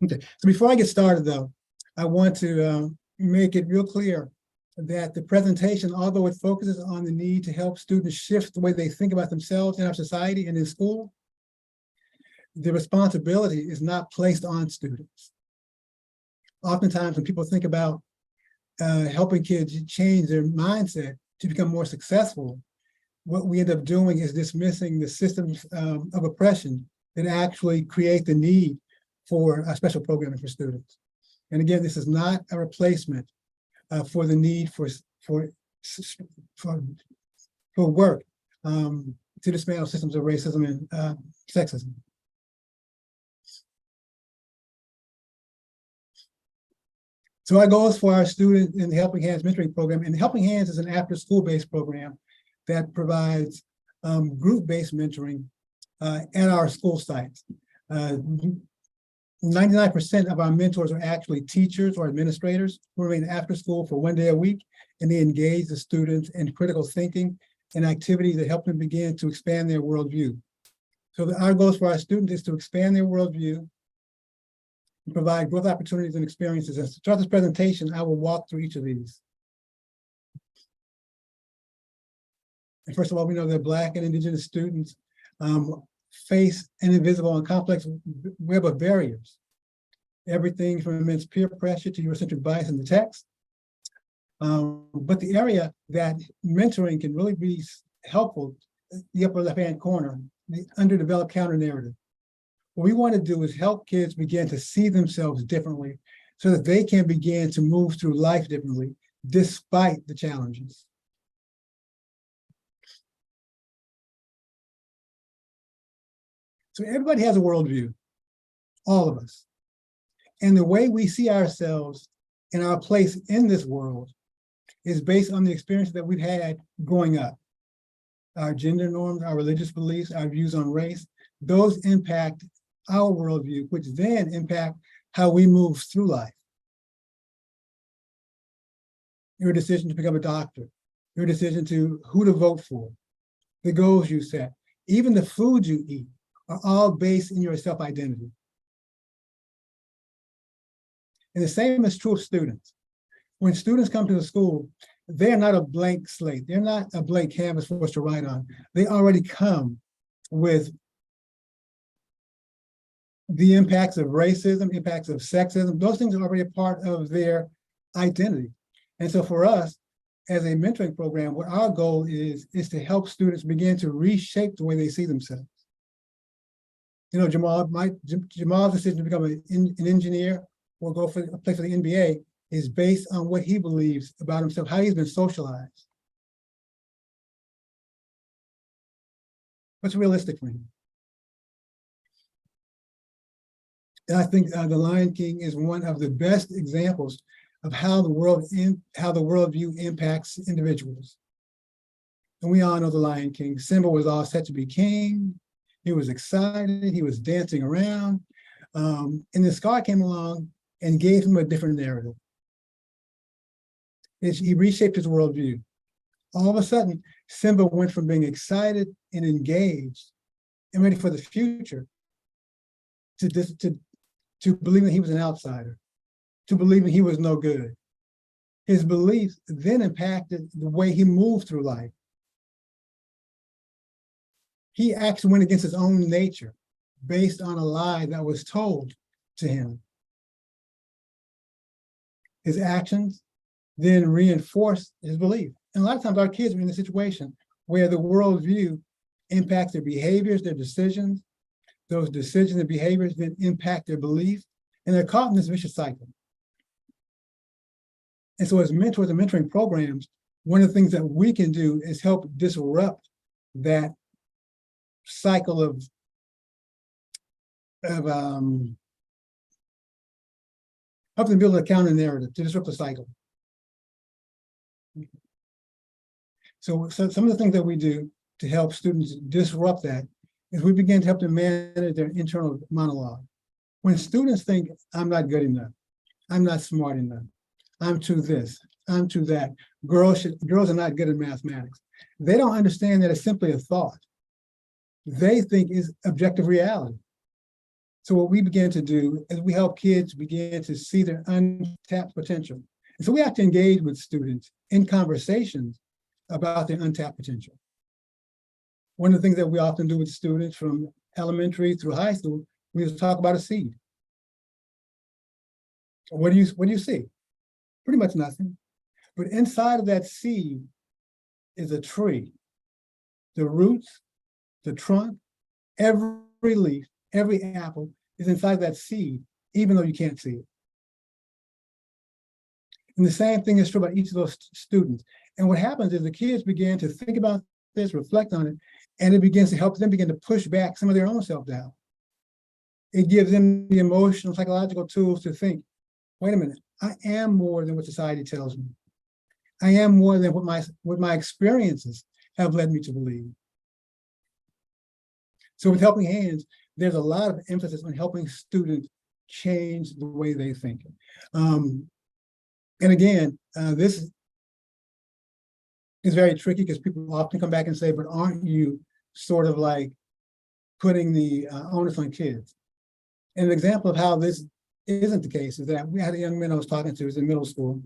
F: Okay, so before I get started though, I want to make it real clear that the presentation, although it focuses on the need to help students shift the way they think about themselves in our society and in school, the responsibility is not placed on students. Oftentimes when people think about helping kids change their mindset to become more successful, what we end up doing is dismissing the systems of oppression that actually create the need for a special programming for students. And again, this is not a replacement for the need for work to dismantle systems of racism and sexism. So our goals for our students in the Helping Hands Mentoring Program, and Helping Hands is an after-school-based program that provides group-based mentoring at our school sites. 99% of our mentors are actually teachers or administrators who remain after school for 1 day a week, and they engage the students in critical thinking and activities that help them begin to expand their worldview. So our goals for our students is to expand their worldview and provide growth opportunities and experiences. And throughout this presentation, I will walk through each of these. And first of all, we know that Black and Indigenous students face an invisible and complex web of barriers. Everything from immense peer pressure to Eurocentric bias in the text. But the area that mentoring can really be helpful, the upper left-hand corner, the underdeveloped counter-narrative. What we want to do is help kids begin to see themselves differently so that they can begin to move through life differently despite the challenges. So everybody has a worldview, all of us. And the way we see ourselves and our place in this world is based on the experiences that we've had growing up. Our gender norms, our religious beliefs, our views on race, those impact our worldview, which then impact how we move through life. Your decision to become a doctor, your decision to who to vote for, the goals you set, even the food you eat, are all based in your self-identity. And the same is true of students. When students come to the school, they're not a blank slate. They're not a blank canvas for us to write on. They already come with the impacts of racism, impacts of sexism. Those things are already a part of their identity. And so for us, as a mentoring program, what our goal is to help students begin to reshape the way they see themselves. You know, Jamal's decision to become an engineer or go for a place for the NBA is based on what he believes about himself, how he's been socialized. What's realistic for him? And I think The Lion King is one of the best examples of how the worldview impacts individuals. And we all know The Lion King. Simba was all set to be king. He was excited. He was dancing around. And then Scar came along and gave him a different narrative. He reshaped his worldview. All of a sudden, Simba went from being excited and engaged and ready for the future to believing he was an outsider, to believing he was no good. His beliefs then impacted the way he moved through life. He actually went against his own nature based on a lie that was told to him. His actions then reinforced his belief. And a lot of times our kids are in a situation where the worldview impacts their behaviors, their decisions. Those decisions and behaviors then impact their belief, and they're caught in this vicious cycle. And so as mentors and mentoring programs, one of the things that we can do is help disrupt that cycle of help them build a counter narrative to disrupt the cycle. So some of the things that we do to help students disrupt that is we begin to help them manage their internal monologue. When students think, I'm not good enough, I'm not smart enough, I'm too this, I'm too that, girls are not good at mathematics, they don't understand that it's simply a thought. They think is objective reality. So what we begin to do is we help kids begin to see their untapped potential. And so we have to engage with students in conversations about their untapped potential. One of the things that we often do with students from elementary through high school, we just talk about a seed. What do you see? Pretty much nothing. But inside of that seed is a tree. The roots, the trunk, every leaf, every apple is inside that seed, even though you can't see it. And the same thing is true about each of those students. And what happens is the kids begin to think about this, reflect on it, and it begins to help them begin to push back some of their own self-doubt. It gives them the emotional, psychological tools to think, wait a minute, I am more than what society tells me. I am more than what my experiences have led me to believe. So with Helping Hands, there's a lot of emphasis on helping students change the way they think. And again, this is very tricky because people often come back and say, but aren't you sort of like putting the onus on kids? And an example of how this isn't the case is that we had a young man I was talking to, he was in middle school,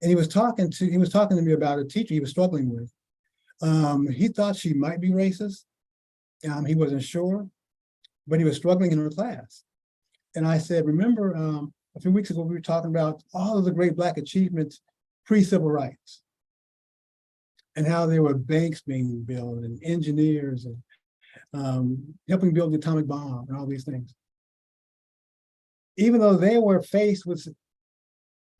F: and he was talking to me about a teacher he was struggling with. He thought she might be racist. He wasn't sure, but he was struggling in her class. And I said, remember, a few weeks ago, we were talking about all of the great Black achievements pre-civil rights and how there were banks being built and engineers and helping build the atomic bomb and all these things. Even though they were faced with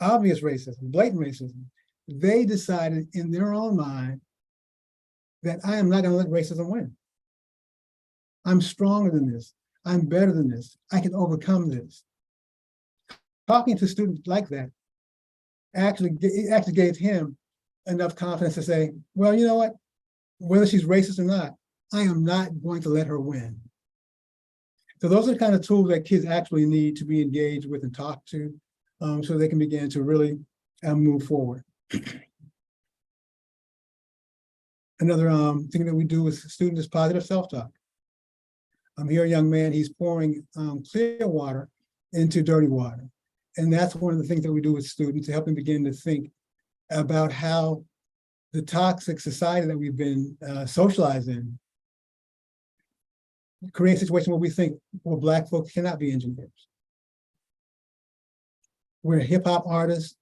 F: obvious racism, blatant racism, they decided in their own mind that I am not going to let racism win. I'm stronger than this. I'm better than this. I can overcome this. Talking to students like that actually gave him enough confidence to say, well, you know what? Whether she's racist or not, I am not going to let her win. So those are the kind of tools that kids actually need to be engaged with and talk to so they can begin to really move forward. Another thing that we do with students is positive self-talk. Here, a young man, he's pouring clear water into dirty water. And that's one of the things that we do with students to help them begin to think about how the toxic society that we've been socialized in creates a situation where we think, well, Black folks cannot be engineers. We're hip hop artists.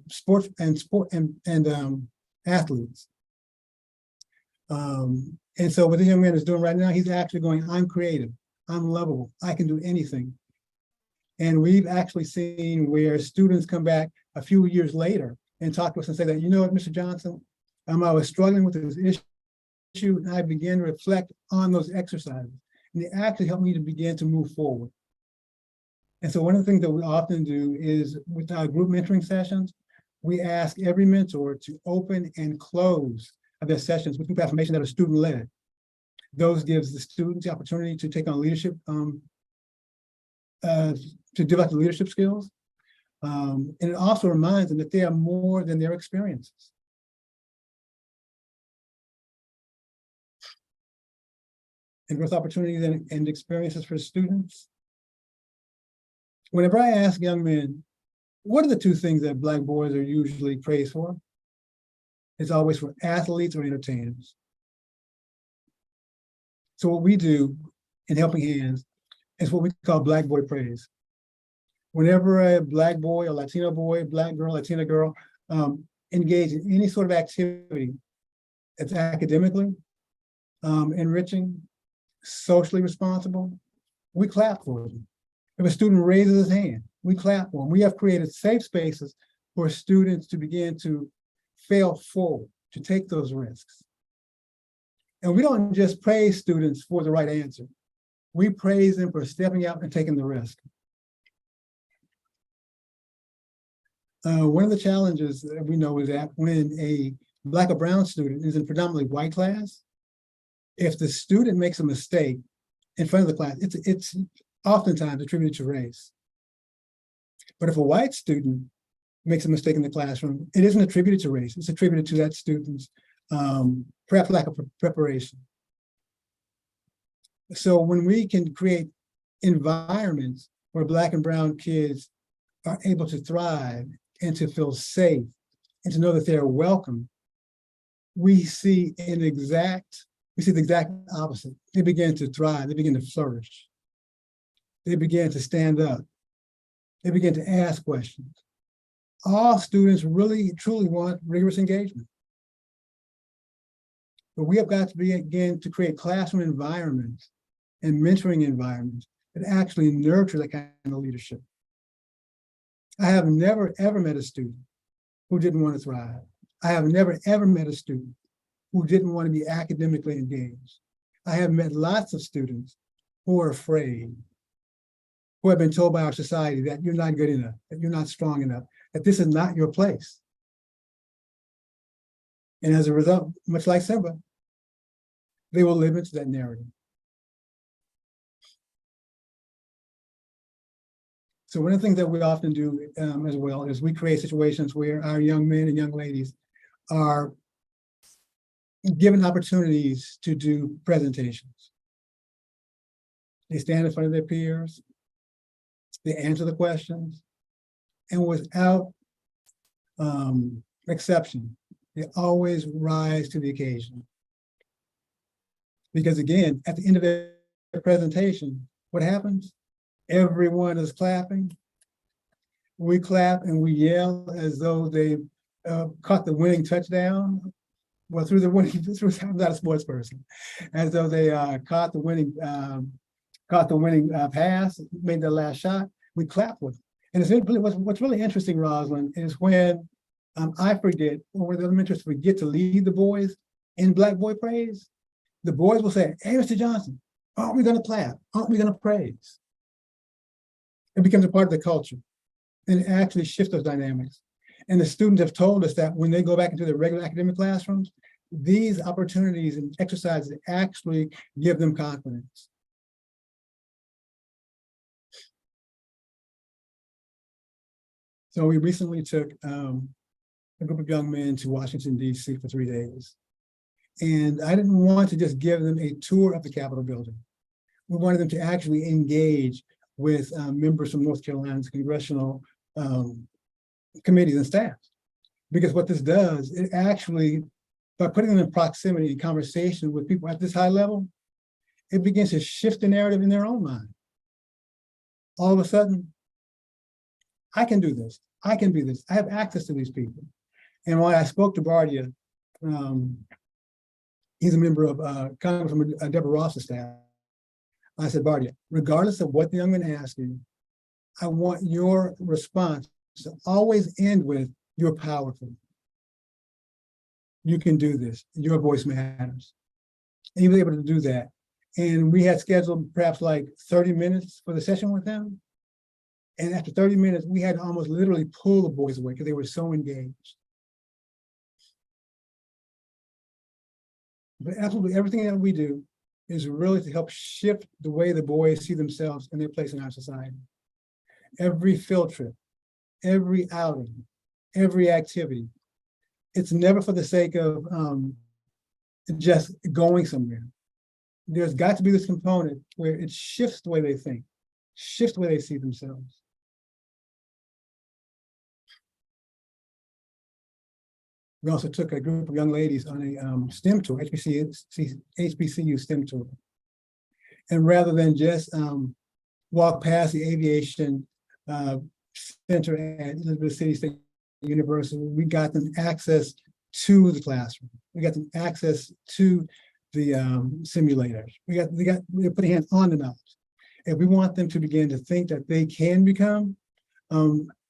F: sports and athletes. And so what the young man is doing right now, he's actually going, I'm creative, I'm lovable, I can do anything. And we've actually seen where students come back a few years later and talk to us and say that, you know what, Mr. Johnson, I was struggling with this issue, and I began to reflect on those exercises. And they actually helped me to begin to move forward. And so one of the things that we often do is with our group mentoring sessions, we ask every mentor to open and close their sessions with group affirmation that are student led. Those gives the students the opportunity to take on leadership, to develop the leadership skills. And it also reminds them that they are more than their experiences. And growth opportunities and experiences for students. Whenever I ask young men, what are the two things that Black boys are usually praised for? It's always for athletes or entertainers. So what we do in Helping Hands is what we call Black boy praise. Whenever a Black boy, a Latino boy, Black girl, Latina girl engage in any sort of activity that's academically enriching, socially responsible, we clap for them. If a student raises his hand, we clap for them. We have created safe spaces for students to begin to fail forward, to take those risks. And we don't just praise students for the right answer. We praise them for stepping out and taking the risk. One of the challenges that we know is that when a Black or brown student is in a predominantly white class, if the student makes a mistake in front of the class, it's oftentimes attributed to race. But if a white student makes a mistake in the classroom, it isn't attributed to race, it's attributed to that student's perhaps lack of preparation. So when we can create environments where Black and brown kids are able to thrive and to feel safe and to know that they're welcome, we see the exact opposite. They begin to thrive, they begin to flourish. They begin to stand up. They begin to ask questions. All students really, truly want rigorous engagement. But we have got to begin to create classroom environments and mentoring environments that actually nurture that kind of leadership. I have never, ever met a student who didn't want to thrive. I have never, ever met a student who didn't want to be academically engaged. I have met lots of students who are afraid, who have been told by our society that you're not good enough, that you're not strong enough, that this is not your place. And as a result, much like Simba, they will live into that narrative. So one of the things that we often do as well is we create situations where our young men and young ladies are given opportunities to do presentations. They stand in front of their peers, they answer the questions, and without exception, they always rise to the occasion. Because again, at the end of their presentation, what happens? Everyone is clapping. We clap and we yell as though they caught the winning touchdown. Well, I'm not a sports person, as though they caught the winning pass, made their last shot. We clap with them. And it's what's really interesting, Rosalind, is when I forget, or the other mentors forget to lead the boys in Black boy praise, the boys will say, "Hey, Mr. Johnson, aren't we going to clap? Aren't we going to praise?" It becomes a part of the culture, and it actually shifts those dynamics. And the students have told us that when they go back into their regular academic classrooms, these opportunities and exercises actually give them confidence. So we recently took a group of young men to Washington, D.C. for 3 days. And I didn't want to just give them a tour of the Capitol building. We wanted them to actually engage with members from North Carolina's congressional committees and staffs. Because what this does, it actually, by putting them in proximity and conversation with people at this high level, it begins to shift the narrative in their own mind. All of a sudden, I can do this. I can be this. I have access to these people. And when I spoke to Bardia, he's a member of Congresswoman Deborah Ross's staff. I said, Bardia, regardless of what the young man asks you, I want your response to always end with, you're powerful. You can do this. Your voice matters. And he was able to do that. And we had scheduled perhaps like 30 minutes for the session with them. And after 30 minutes, we had to almost literally pull the boys away because they were so engaged. But absolutely everything that we do is really to help shift the way the boys see themselves and their place in our society. Every field trip, every outing, every activity, it's never for the sake of just going somewhere. There's got to be this component where it shifts the way they think, shifts the way they see themselves. We also took a group of young ladies on a STEM tour, HBCU STEM tour. And rather than just walk past the aviation center at Elizabeth City State University, we got them access to the classroom. We got them access to the simulators. We're putting hands on the knowledge. If we want them to begin to think that they can become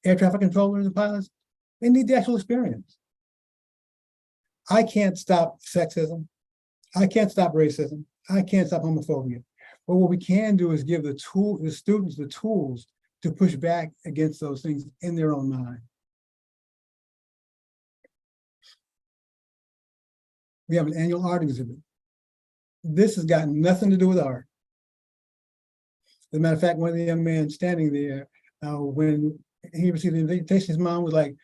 F: air traffic controllers and pilots, they need the actual experience. I can't stop sexism. I can't stop racism. I can't stop homophobia. But what we can do is give the students the tools to push back against those things in their own mind. We have an annual art exhibit. This has got nothing to do with art. As a matter of fact, one of the young men standing there, when he received the invitation, his mom was like,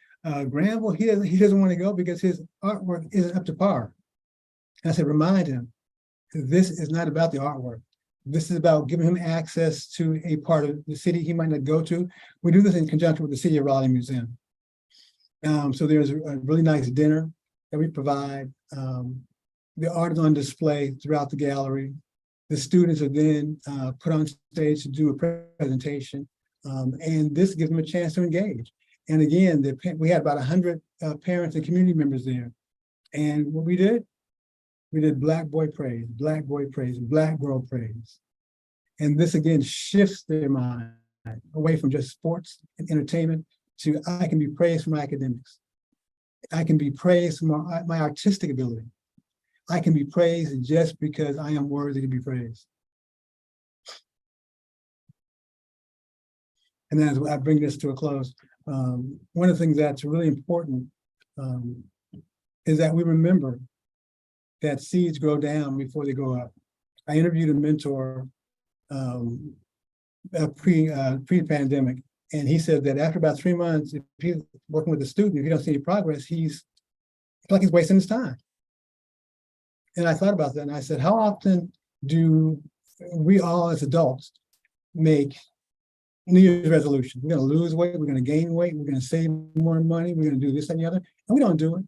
F: Granville, he doesn't want to go because his artwork isn't up to par. And I said, remind him, this is not about the artwork. This is about giving him access to a part of the city he might not go to. We do this in conjunction with the City of Raleigh Museum. So there's a really nice dinner that we provide. The art is on display throughout the gallery. The students are then put on stage to do a presentation. And this gives them a chance to engage. And again, we had about 100 parents and community members there. And what we did Black boy praise, Black boy praise, Black girl praise. And this again shifts their mind away from just sports and entertainment to I can be praised for my academics. I can be praised for my artistic ability. I can be praised just because I am worthy to be praised. And then as I bring this to a close, one of the things that's really important is that we remember that seeds grow down before they grow up. I interviewed a mentor pre-pandemic, and he said that after about 3 months, if he's working with a student, if he don't see any progress, it's like he's wasting his time. And I thought about that, and I said, how often do we all as adults make New Year's resolution? We're going to lose weight, we're going to gain weight, we're going to save more money, we're going to do this and the other, and we don't do it.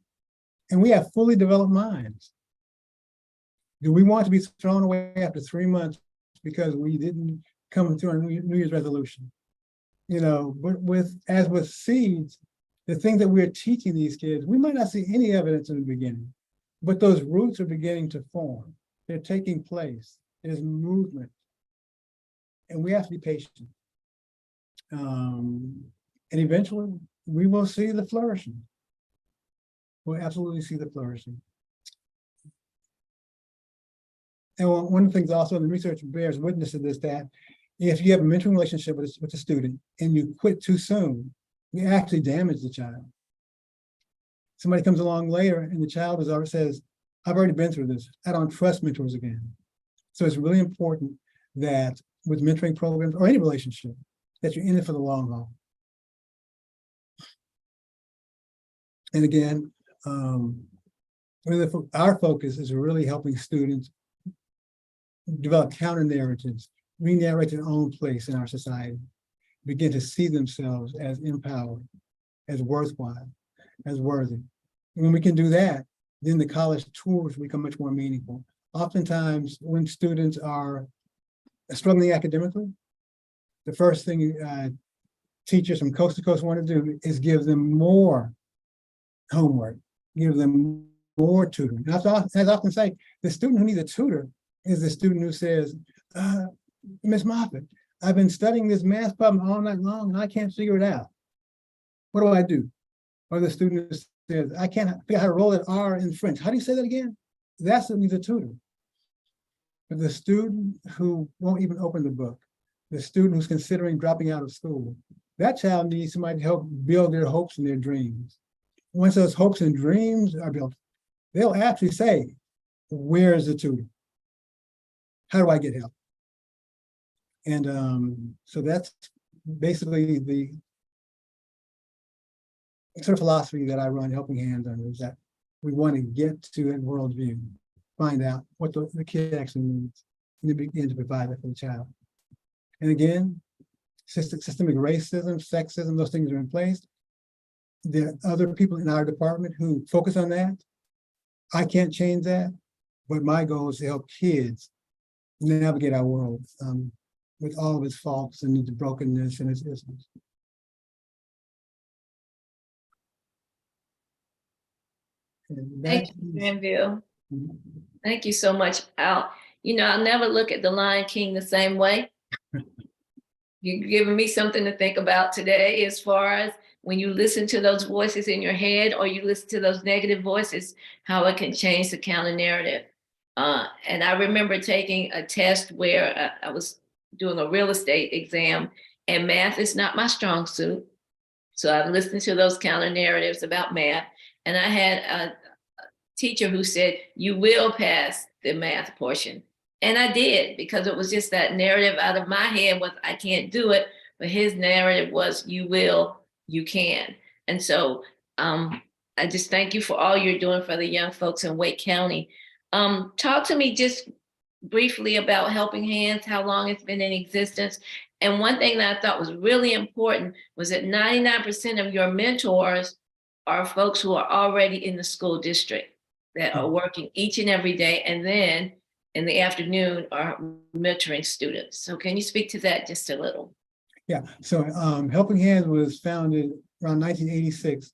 F: And we have fully developed minds. Do we want to be thrown away after 3 months because we didn't come through our New Year's resolution? You know, but as with seeds, the thing that we're teaching these kids, we might not see any evidence in the beginning, but those roots are beginning to form. They're taking place. There's movement. And we have to be patient. And eventually we will see the flourishing. We'll absolutely see the flourishing. And one of the things also in the research bears witness to this, that if you have a mentoring relationship with a student and you quit too soon, you actually damage the child. Somebody comes along later and the child says, I've already been through this. I don't trust mentors again. So it's really important that with mentoring programs or any relationship, that you're in it for the long haul. And again, our focus is really helping students develop counter narratives, re-narrate their own place in our society, begin to see themselves as empowered, as worthwhile, as worthy. And when we can do that, then the college tours become much more meaningful. Oftentimes, when students are struggling academically, the first thing teachers from coast to coast want to do is give them more homework, give them more tutoring. And as I often say, the student who needs a tutor is the student who says, Ms. Moffitt, I've been studying this math problem all night long and I can't figure it out. What do I do? Or the student who says, I can't figure out how to roll that R in French. How do you say that again? That's what needs a tutor. But the student who won't even open the book, the student who's considering dropping out of school, that child needs somebody to help build their hopes and their dreams. Once those hopes and dreams are built, they'll actually say, where's the tutor? How do I get help? And so that's basically the sort of philosophy that I run Helping Hands under, is that we want to get to that worldview, find out what the kid actually needs, and then begin to provide that for the child. And again, systemic racism, sexism, those things are in place. There are other people in our department who focus on that. I can't change that, but my goal is to help kids navigate our world with all of its faults and its brokenness and its issues.
B: Thank you, Granville. Thank you so much, Al. You know, I'll never look at The Lion King the same way. You're giving me something to think about today, as far as when you listen to those voices in your head or you listen to those negative voices, how it can change the counter narrative. And I remember taking a test where I was doing a real estate exam, and math is not my strong suit. So I've listened to those counter narratives about math. And I had a teacher who said, you will pass the math portion. And I did, because it was just that narrative out of my head was, I can't do it. But his narrative was, you will, you can. And so I just thank you for all you're doing for the young folks in Wake County. Talk to me just briefly about Helping Hands, how long it's been in existence. And one thing that I thought was really important was that 99% of your mentors are folks who are already in the school district that are working each and every day, and then in the afternoon are mentoring students. So can you speak to that just a little?
F: Yeah, so Helping Hands was founded around 1986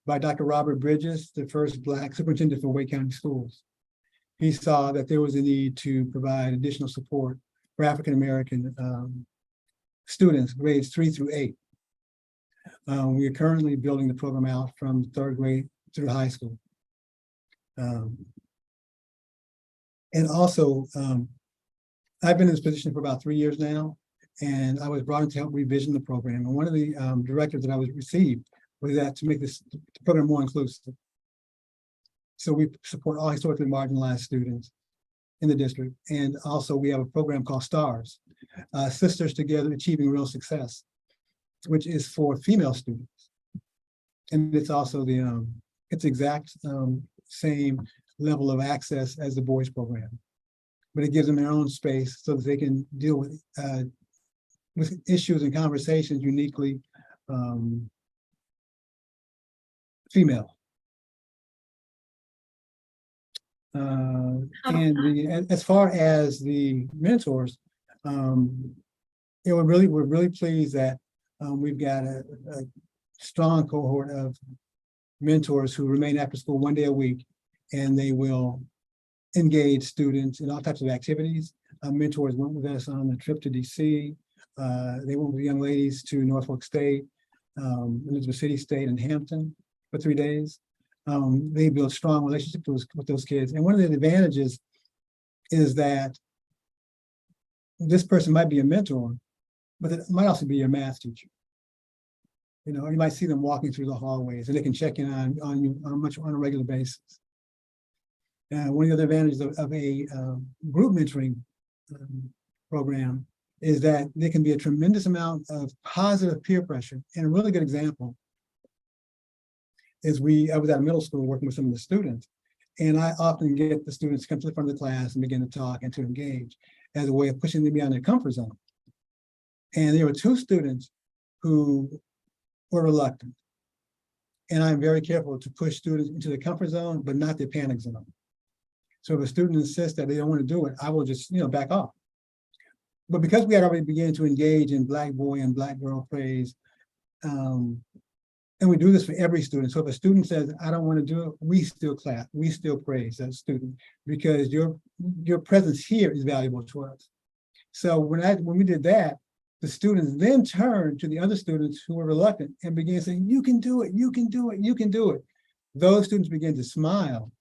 F: by Dr. Robert Bridges, the first Black superintendent for Wake County Schools. He saw that there was a need to provide additional support for African-American students, grades 3 through 8. We are currently building the program out from 3rd grade through high school. And also, I've been in this position for about 3 years now, and I was brought in to help revision the program. And one of the directives that I was received was that to make this program more inclusive. So we support all historically marginalized students in the district. And also we have a program called STARS, Sisters Together Achieving Real Success, which is for female students. And it's also the exact same level of access as the boys program, but it gives them their own space so that they can deal with issues and conversations uniquely female. And as far as the mentors, we're really pleased that we've got a strong cohort of mentors who remain after school 1 day a week, and they will engage students in all types of activities. Mentors went with us on the trip to DC. They went with the young ladies to Norfolk State, Elizabeth City State, and Hampton for 3 days. They build strong relationships with those kids. And one of the advantages is that this person might be a mentor, but it might also be your math teacher. You know, you might see them walking through the hallways, and they can check in on you on a regular basis. One of the other advantages of a group mentoring program is that there can be a tremendous amount of positive peer pressure. And a really good example is I was at a middle school working with some of the students, and I often get the students to come to the front of the class and begin to talk and to engage as a way of pushing them beyond their comfort zone. And there were 2 students who were reluctant. And I'm very careful to push students into the comfort zone, but not their panic zone. So if a student insists that they don't want to do it, I will just, back off. But because we had already begun to engage in Black boy and Black girl praise and we do this for every student. So if a student says, I don't want to do it, we still clap, we still praise that student because your presence here is valuable to us. So when we did that, the students then turned to the other students who were reluctant and began saying, you can do it, you can do it, you can do it. Those students began to smile.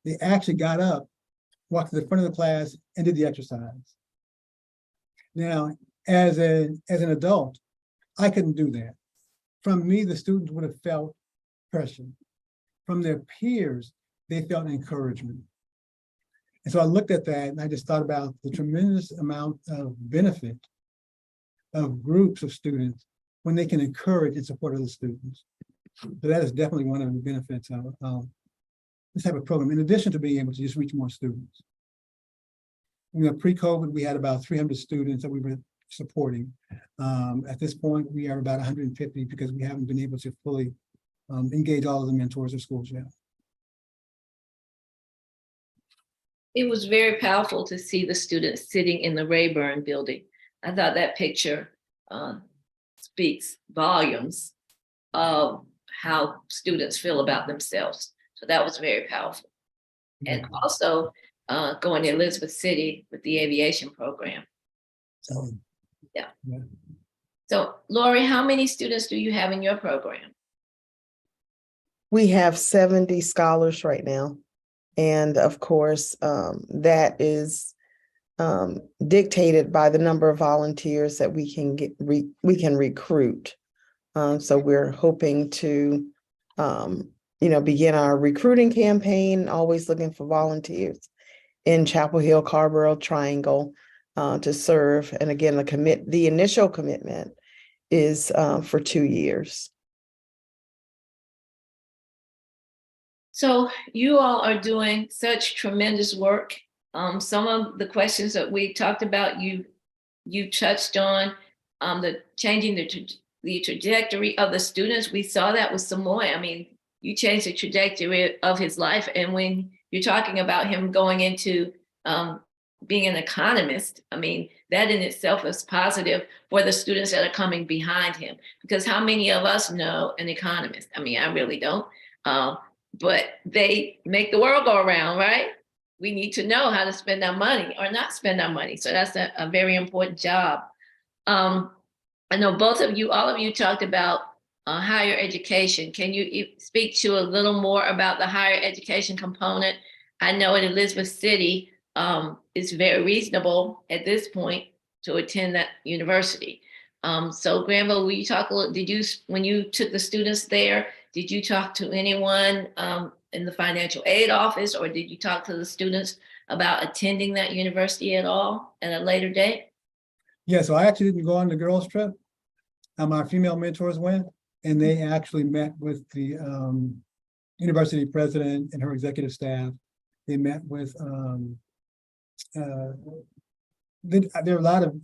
F: They actually got up, walked to the front of the class and did the exercise. Now, as an adult, I couldn't do that. From me, the students would have felt pressure. From their peers, they felt encouragement. And so I looked at that and I just thought about the tremendous amount of benefit of groups of students when they can encourage and support other students. So that is definitely one of the benefits of this type of program, in addition to being able to just reach more students. Pre-COVID, we had about 300 students that we were supporting. At this point, we are about 150 because we haven't been able to fully engage all of the mentors or schools yet.
B: It was very powerful to see the students sitting in the Rayburn building. I thought that picture speaks volumes of how students feel about themselves. So that was very powerful. And also going to Elizabeth City with the aviation program.
F: So,
B: Yeah.
F: yeah.
B: So Lori, how many students do you have in your program?
C: We have 70 scholars right now. And of course, that is dictated by the number of volunteers that we can recruit. So we're hoping to, begin our recruiting campaign, always looking for volunteers in Chapel Hill, Carborough, Triangle to serve. And again, the initial commitment is for 2 years.
B: So you all are doing such tremendous work. Some of the questions that we talked about, you touched on the changing the trajectory of the students. We saw that with Samoy. I mean, you changed the trajectory of his life. And when you're talking about him going into being an economist, I mean, that in itself is positive for the students that are coming behind him. Because how many of us know an economist? I mean, I really don't. But they make the world go around, right? We need to know how to spend our money or not spend our money. So that's a very important job. I know all of you talked about higher education. Can you speak to a little more about the higher education component? I know in Elizabeth City, it's very reasonable at this point to attend that university. So Granville, will you talk a little, when you took the students there, did you talk to anyone in the financial aid office, or did you talk to the students about attending that university at all at a later date?
F: Yeah, so I actually didn't go on the girls' trip. Our female mentors went, and they actually met with the university president and her executive staff. They met with, there are a lot of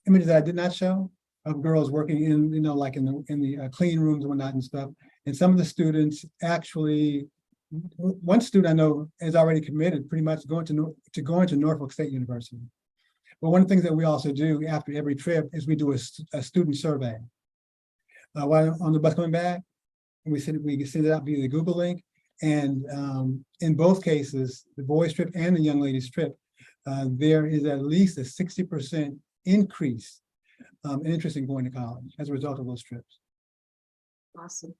F: images that I did not show of girls working in, like in the clean rooms and whatnot and stuff. And some of the students actually, one student I know has already committed pretty much going to Norfolk State University. But one of the things that we also do after every trip is we do a student survey. While on the bus coming back, we send it out via the Google link. And in both cases, the boys trip and the young ladies trip, there is at least a 60% increase in interest in going to college as a result of those trips.
B: Awesome.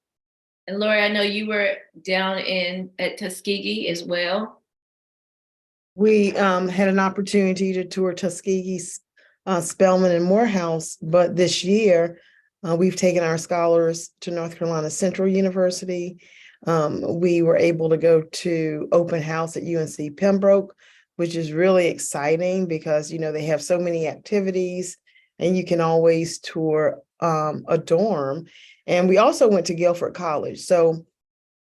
B: And Lori, I know you were down at Tuskegee as well.
C: We had an opportunity to tour Tuskegee, Spelman, and Morehouse, but this year we've taken our scholars to North Carolina Central University. We were able to go to open house at UNC Pembroke, which is really exciting because, they have so many activities and you can always tour a dorm. And we also went to Guilford College. So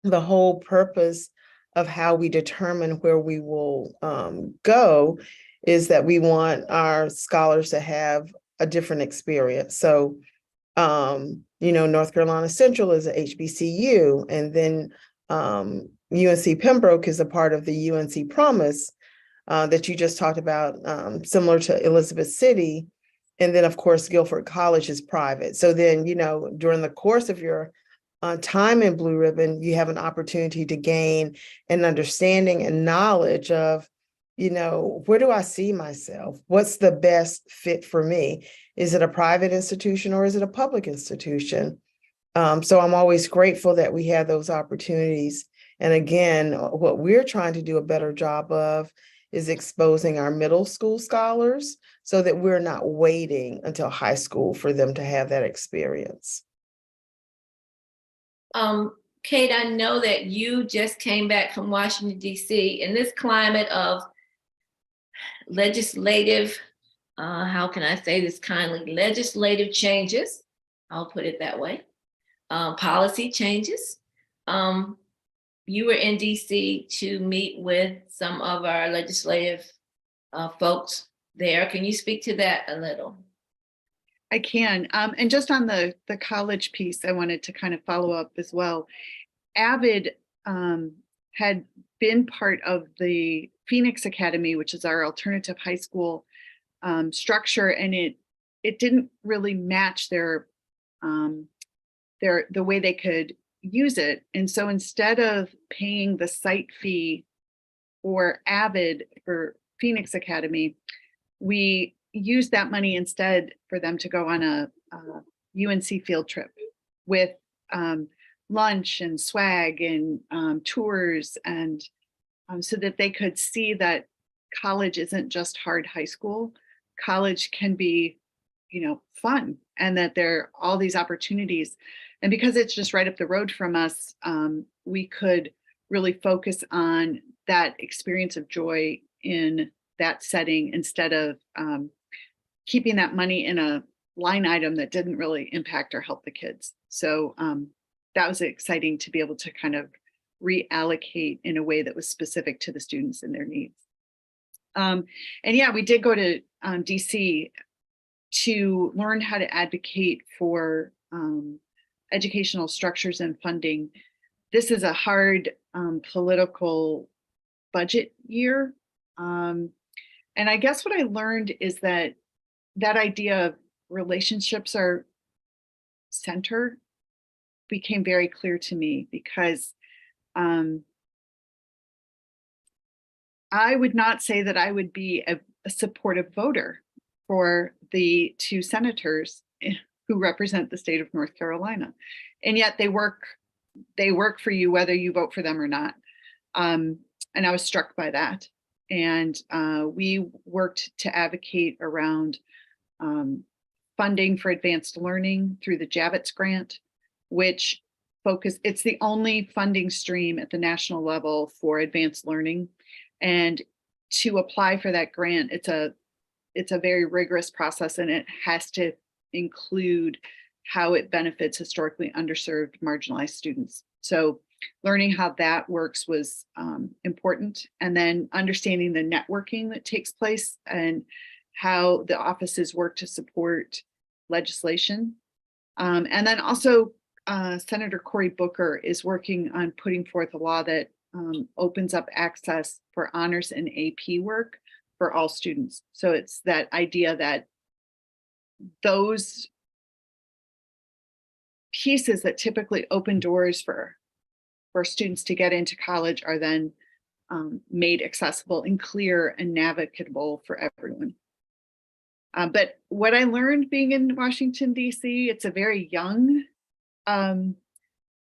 C: the whole purpose of how we determine where we will go is that we want our scholars to have a different experience. So, North Carolina Central is a HBCU, and then UNC Pembroke is a part of the UNC Promise that you just talked about, similar to Elizabeth City. And then, of course, Guilford College is private. So then, during the course of your time in Blue Ribbon, you have an opportunity to gain an understanding and knowledge of, where do I see myself? What's the best fit for me? Is it a private institution or is it a public institution? So I'm always grateful that we have those opportunities. And again, what we're trying to do a better job of is exposing our middle school scholars so that we're not waiting until high school for them to have that experience.
B: Kate, I know that you just came back from Washington, D.C. in this climate of legislative, how can I say this kindly, legislative changes, I'll put it that way, policy changes. You were in DC to meet with some of our legislative folks there. Can you speak to that a little?
E: I can. And just on the college piece, I wanted to kind of follow up as well. Avid had been part of the Phoenix Academy, which is our alternative high school structure, and it didn't really match the way they could use it. And so instead of paying the site fee for Avid for Phoenix Academy, we used that money instead for them to go on a UNC field trip with lunch and swag and tours, and so that they could see that college isn't just hard high school. College can be, fun, and that there are all these opportunities. And because it's just right up the road from us, we could really focus on that experience of joy in that setting instead of keeping that money in a line item that didn't really impact or help the kids. So that was exciting to be able to kind of reallocate in a way that was specific to the students and their needs. And yeah, we did go to DC to learn how to advocate for educational structures and funding. This is a hard political budget year. And I guess what I learned is that idea of relationships are center became very clear to me, because I would not say that I would be a supportive voter for the two senators who represent the state of North Carolina. And yet they work for you whether you vote for them or not. And I was struck by that. And we worked to advocate around funding for advanced learning through the Javits Grant, which it's the only funding stream at the national level for advanced learning. And to apply for that grant, it's a very rigorous process, and it has to include how it benefits historically underserved, marginalized students. So learning how that works was important. And then understanding the networking that takes place and how the offices work to support legislation. And then also Senator Cory Booker is working on putting forth a law that opens up access for honors and AP work for all students. So it's that idea that those pieces that typically open doors for students to get into college are then made accessible and clear and navigable for everyone. But what I learned being in Washington, D.C., it's a very young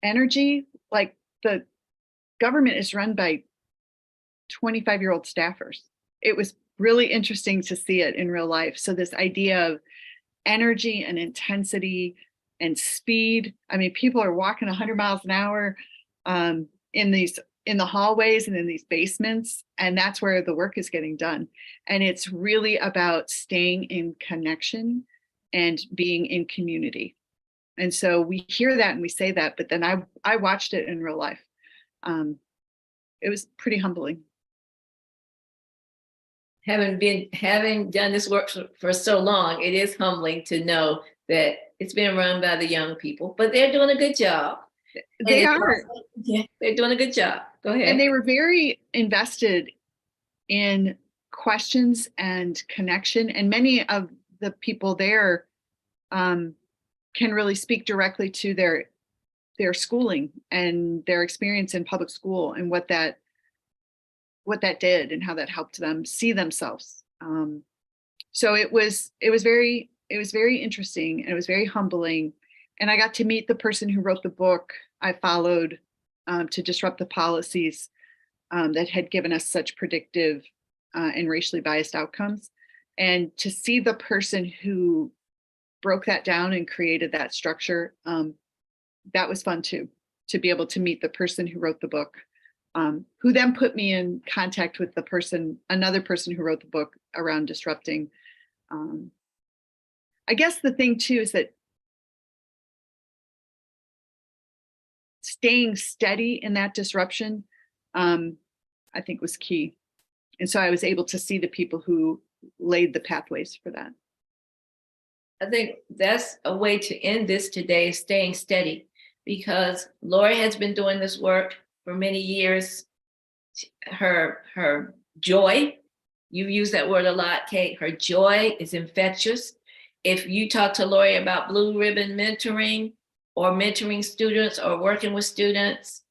E: energy. Like, the government is run by 25-year-old staffers. It was really interesting to see it in real life. So this idea of energy and intensity and speed. I mean, people are walking 100 miles an hour in the hallways and in these basements, and that's where the work is getting done. And it's really about staying in connection and being in community. And so we hear that and we say that, but then I watched it in real life. It was pretty humbling.
B: Having done this work for so long, it is humbling to know that it's being run by the young people, but they're doing a good job.
E: They are.
B: Yeah, they're doing a good job. Go ahead.
E: And they were very invested in questions and connection. And many of the people there can really speak directly to their schooling and their experience in public school and what that did and how that helped them see themselves. So it was very interesting, and it was very humbling. And I got to meet the person who wrote the book I followed to disrupt the policies that had given us such predictive and racially biased outcomes. And to see the person who broke that down and created that structure, that was fun too, to be able to meet the person who wrote the book, who then put me in contact with another person who wrote the book around disrupting. I guess the thing too is that staying steady in that disruption, I think was key. And so I was able to see the people who laid the pathways for that.
B: I think that's a way to end this today, staying steady, because Lori has been doing this work for many years. Her joy, you use that word a lot, Kate, her joy is infectious. If you talk to Lori about Blue Ribbon mentoring or mentoring students or working with students,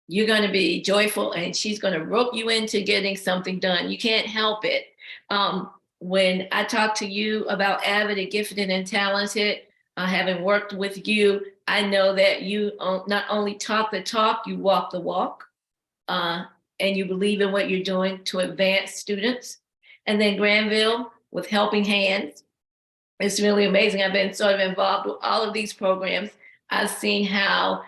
B: you're going to be joyful, and she's going to rope you into getting something done. You can't help it. When I talk to you about Avid and Gifted and Talented, having worked with you, I know that you not only talk the talk, you walk the walk, and you believe in what you're doing to advance students. And then Granville with Helping Hands. It's really amazing. I've been sort of involved with all of these programs. I've seen how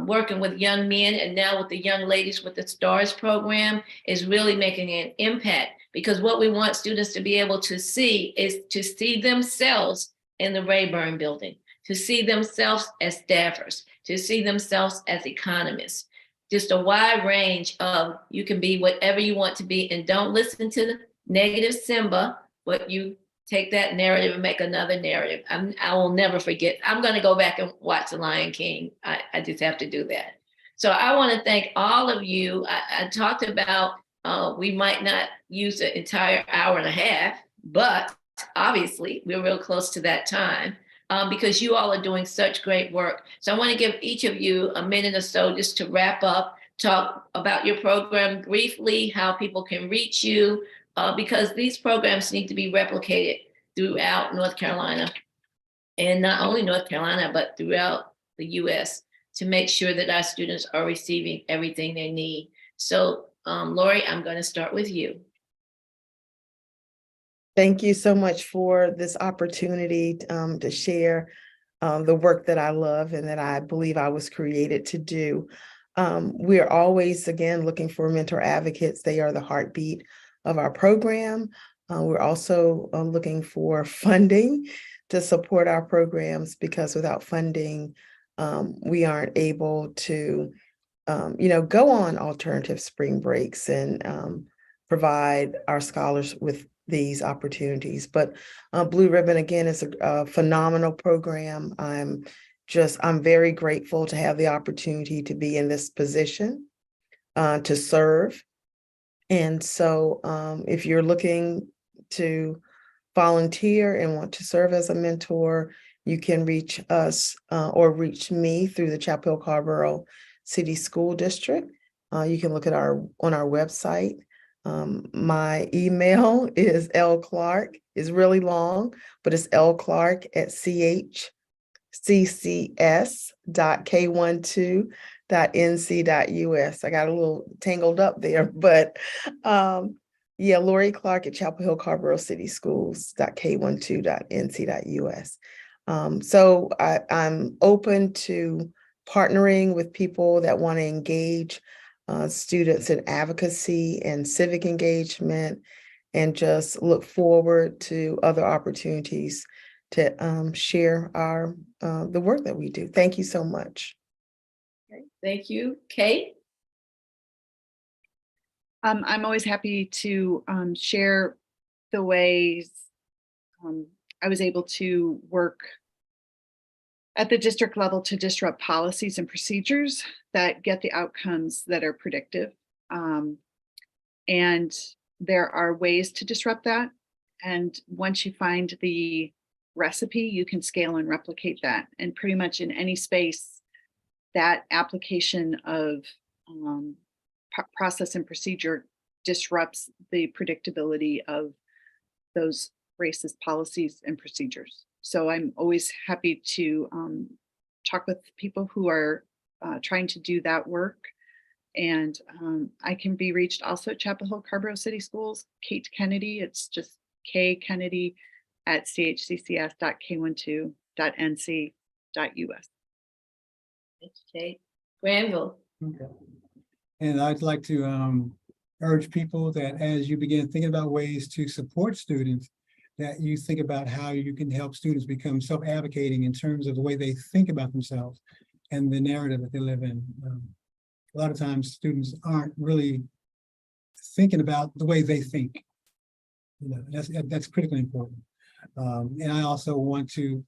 B: working with young men and now with the young ladies with the STARS program is really making an impact, because what we want students to be able to see is to see themselves in the Rayburn building, to see themselves as staffers, to see themselves as economists. Just a wide range of, you can be whatever you want to be, and don't listen to the negative Simba, but you take that narrative and make another narrative. I will never forget. I'm going to go back and watch The Lion King. I just have to do that. So I want to thank all of you. I talked about we might not use the entire hour and a half, but obviously we're real close to that time because you all are doing such great work. So I want to give each of you a minute or so just to wrap up, talk about your program briefly, how people can reach you, because these programs need to be replicated throughout North Carolina, and not only North Carolina, but throughout the US, to make sure that our students are receiving everything they need. So Lori, I'm going to start with you.
C: Thank you so much for this opportunity to share the work that I love and that I believe I was created to do. We're always, again, looking for mentor advocates. They are the heartbeat of our program. We're also looking for funding to support our programs, because without funding, we aren't able to, go on alternative spring breaks and provide our scholars with these opportunities. But Blue Ribbon, again, is a phenomenal program. I'm very grateful to have the opportunity to be in this position, to serve. And so if you're looking to volunteer and want to serve as a mentor, you can reach us or reach me through the Chapel Hill Carrboro City School District. You can look at on our website. My email is lclark, it's really long, but it's lclark@chccs.k12.nc.us. I got a little tangled up there, but yeah, Lori Clark at Chapel Hill Carrboro City Schools.k12.nc.us. So I'm open to partnering with people that want to engage students in advocacy and civic engagement, and just look forward to other opportunities to share the work that we do. Thank you so much.
B: Thank you. Kate?
E: I'm always happy to share the ways I was able to work at the district level to disrupt policies and procedures that get the outcomes that are predictive. And there are ways to disrupt that. And once you find the recipe, you can scale and replicate that. And pretty much in any space, that application of process and procedure disrupts the predictability of those racist policies and procedures. So I'm always happy to talk with people who are trying to do that work. And I can be reached also at Chapel Hill Carrboro City Schools, Kate Kennedy. It's just kkennedy@chccs.k12.nc.us.
B: Okay, Granville.
F: Okay. And I'd like to urge people that as you begin thinking about ways to support students, that you think about how you can help students become self-advocating in terms of the way they think about themselves and the narrative that they live in. A lot of times students aren't really thinking about the way they think. You know, that's critically important. And I also want to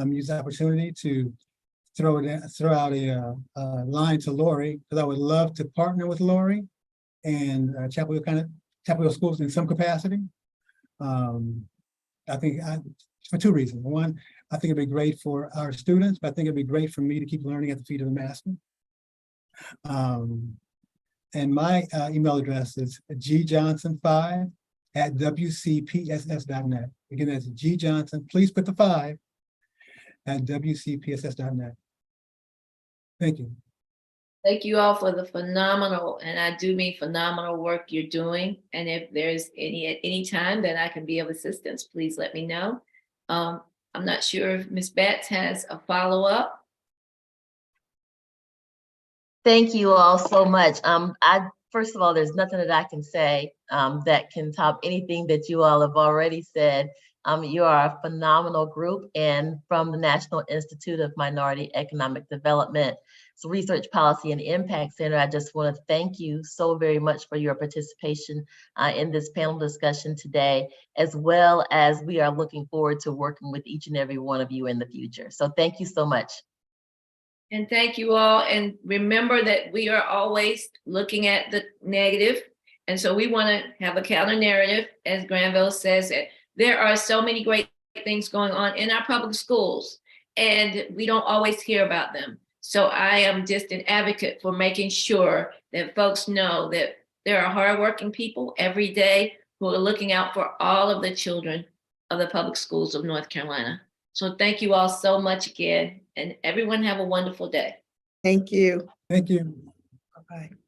F: use the opportunity to throw out a line to Lori, because I would love to partner with Lori and Chapel Hill Schools in some capacity. I think for two reasons. One, I think it'd be great for our students, but I think it'd be great for me to keep learning at the feet of the master. And my email address is gjohnson5@wcpss.net. Again, that's gjohnson, please put the 5@wcpss.net. Thank you.
B: Thank you all for the phenomenal, and I do mean phenomenal work you're doing. And if there's at any time that I can be of assistance, please let me know. I'm not sure if Ms. Betts has a follow-up.
A: Thank you all so much. First of all, there's nothing that I can say that can top anything that you all have already said. You are a phenomenal group, and from the National Institute of Minority Economic Development, Research Policy and Impact Center, I just want to thank you so very much for your participation in this panel discussion today, as well as we are looking forward to working with each and every one of you in the future. So thank you so much.
B: And thank you all. And remember that we are always looking at the negative. And so we want to have a counter narrative, as Granville says, that there are so many great things going on in our public schools, and we don't always hear about them. So I am just an advocate for making sure that folks know that there are hardworking people every day who are looking out for all of the children of the public schools of North Carolina. So thank you all so much again, and everyone have a wonderful day.
C: Thank you.
F: Thank you.
C: Bye-bye.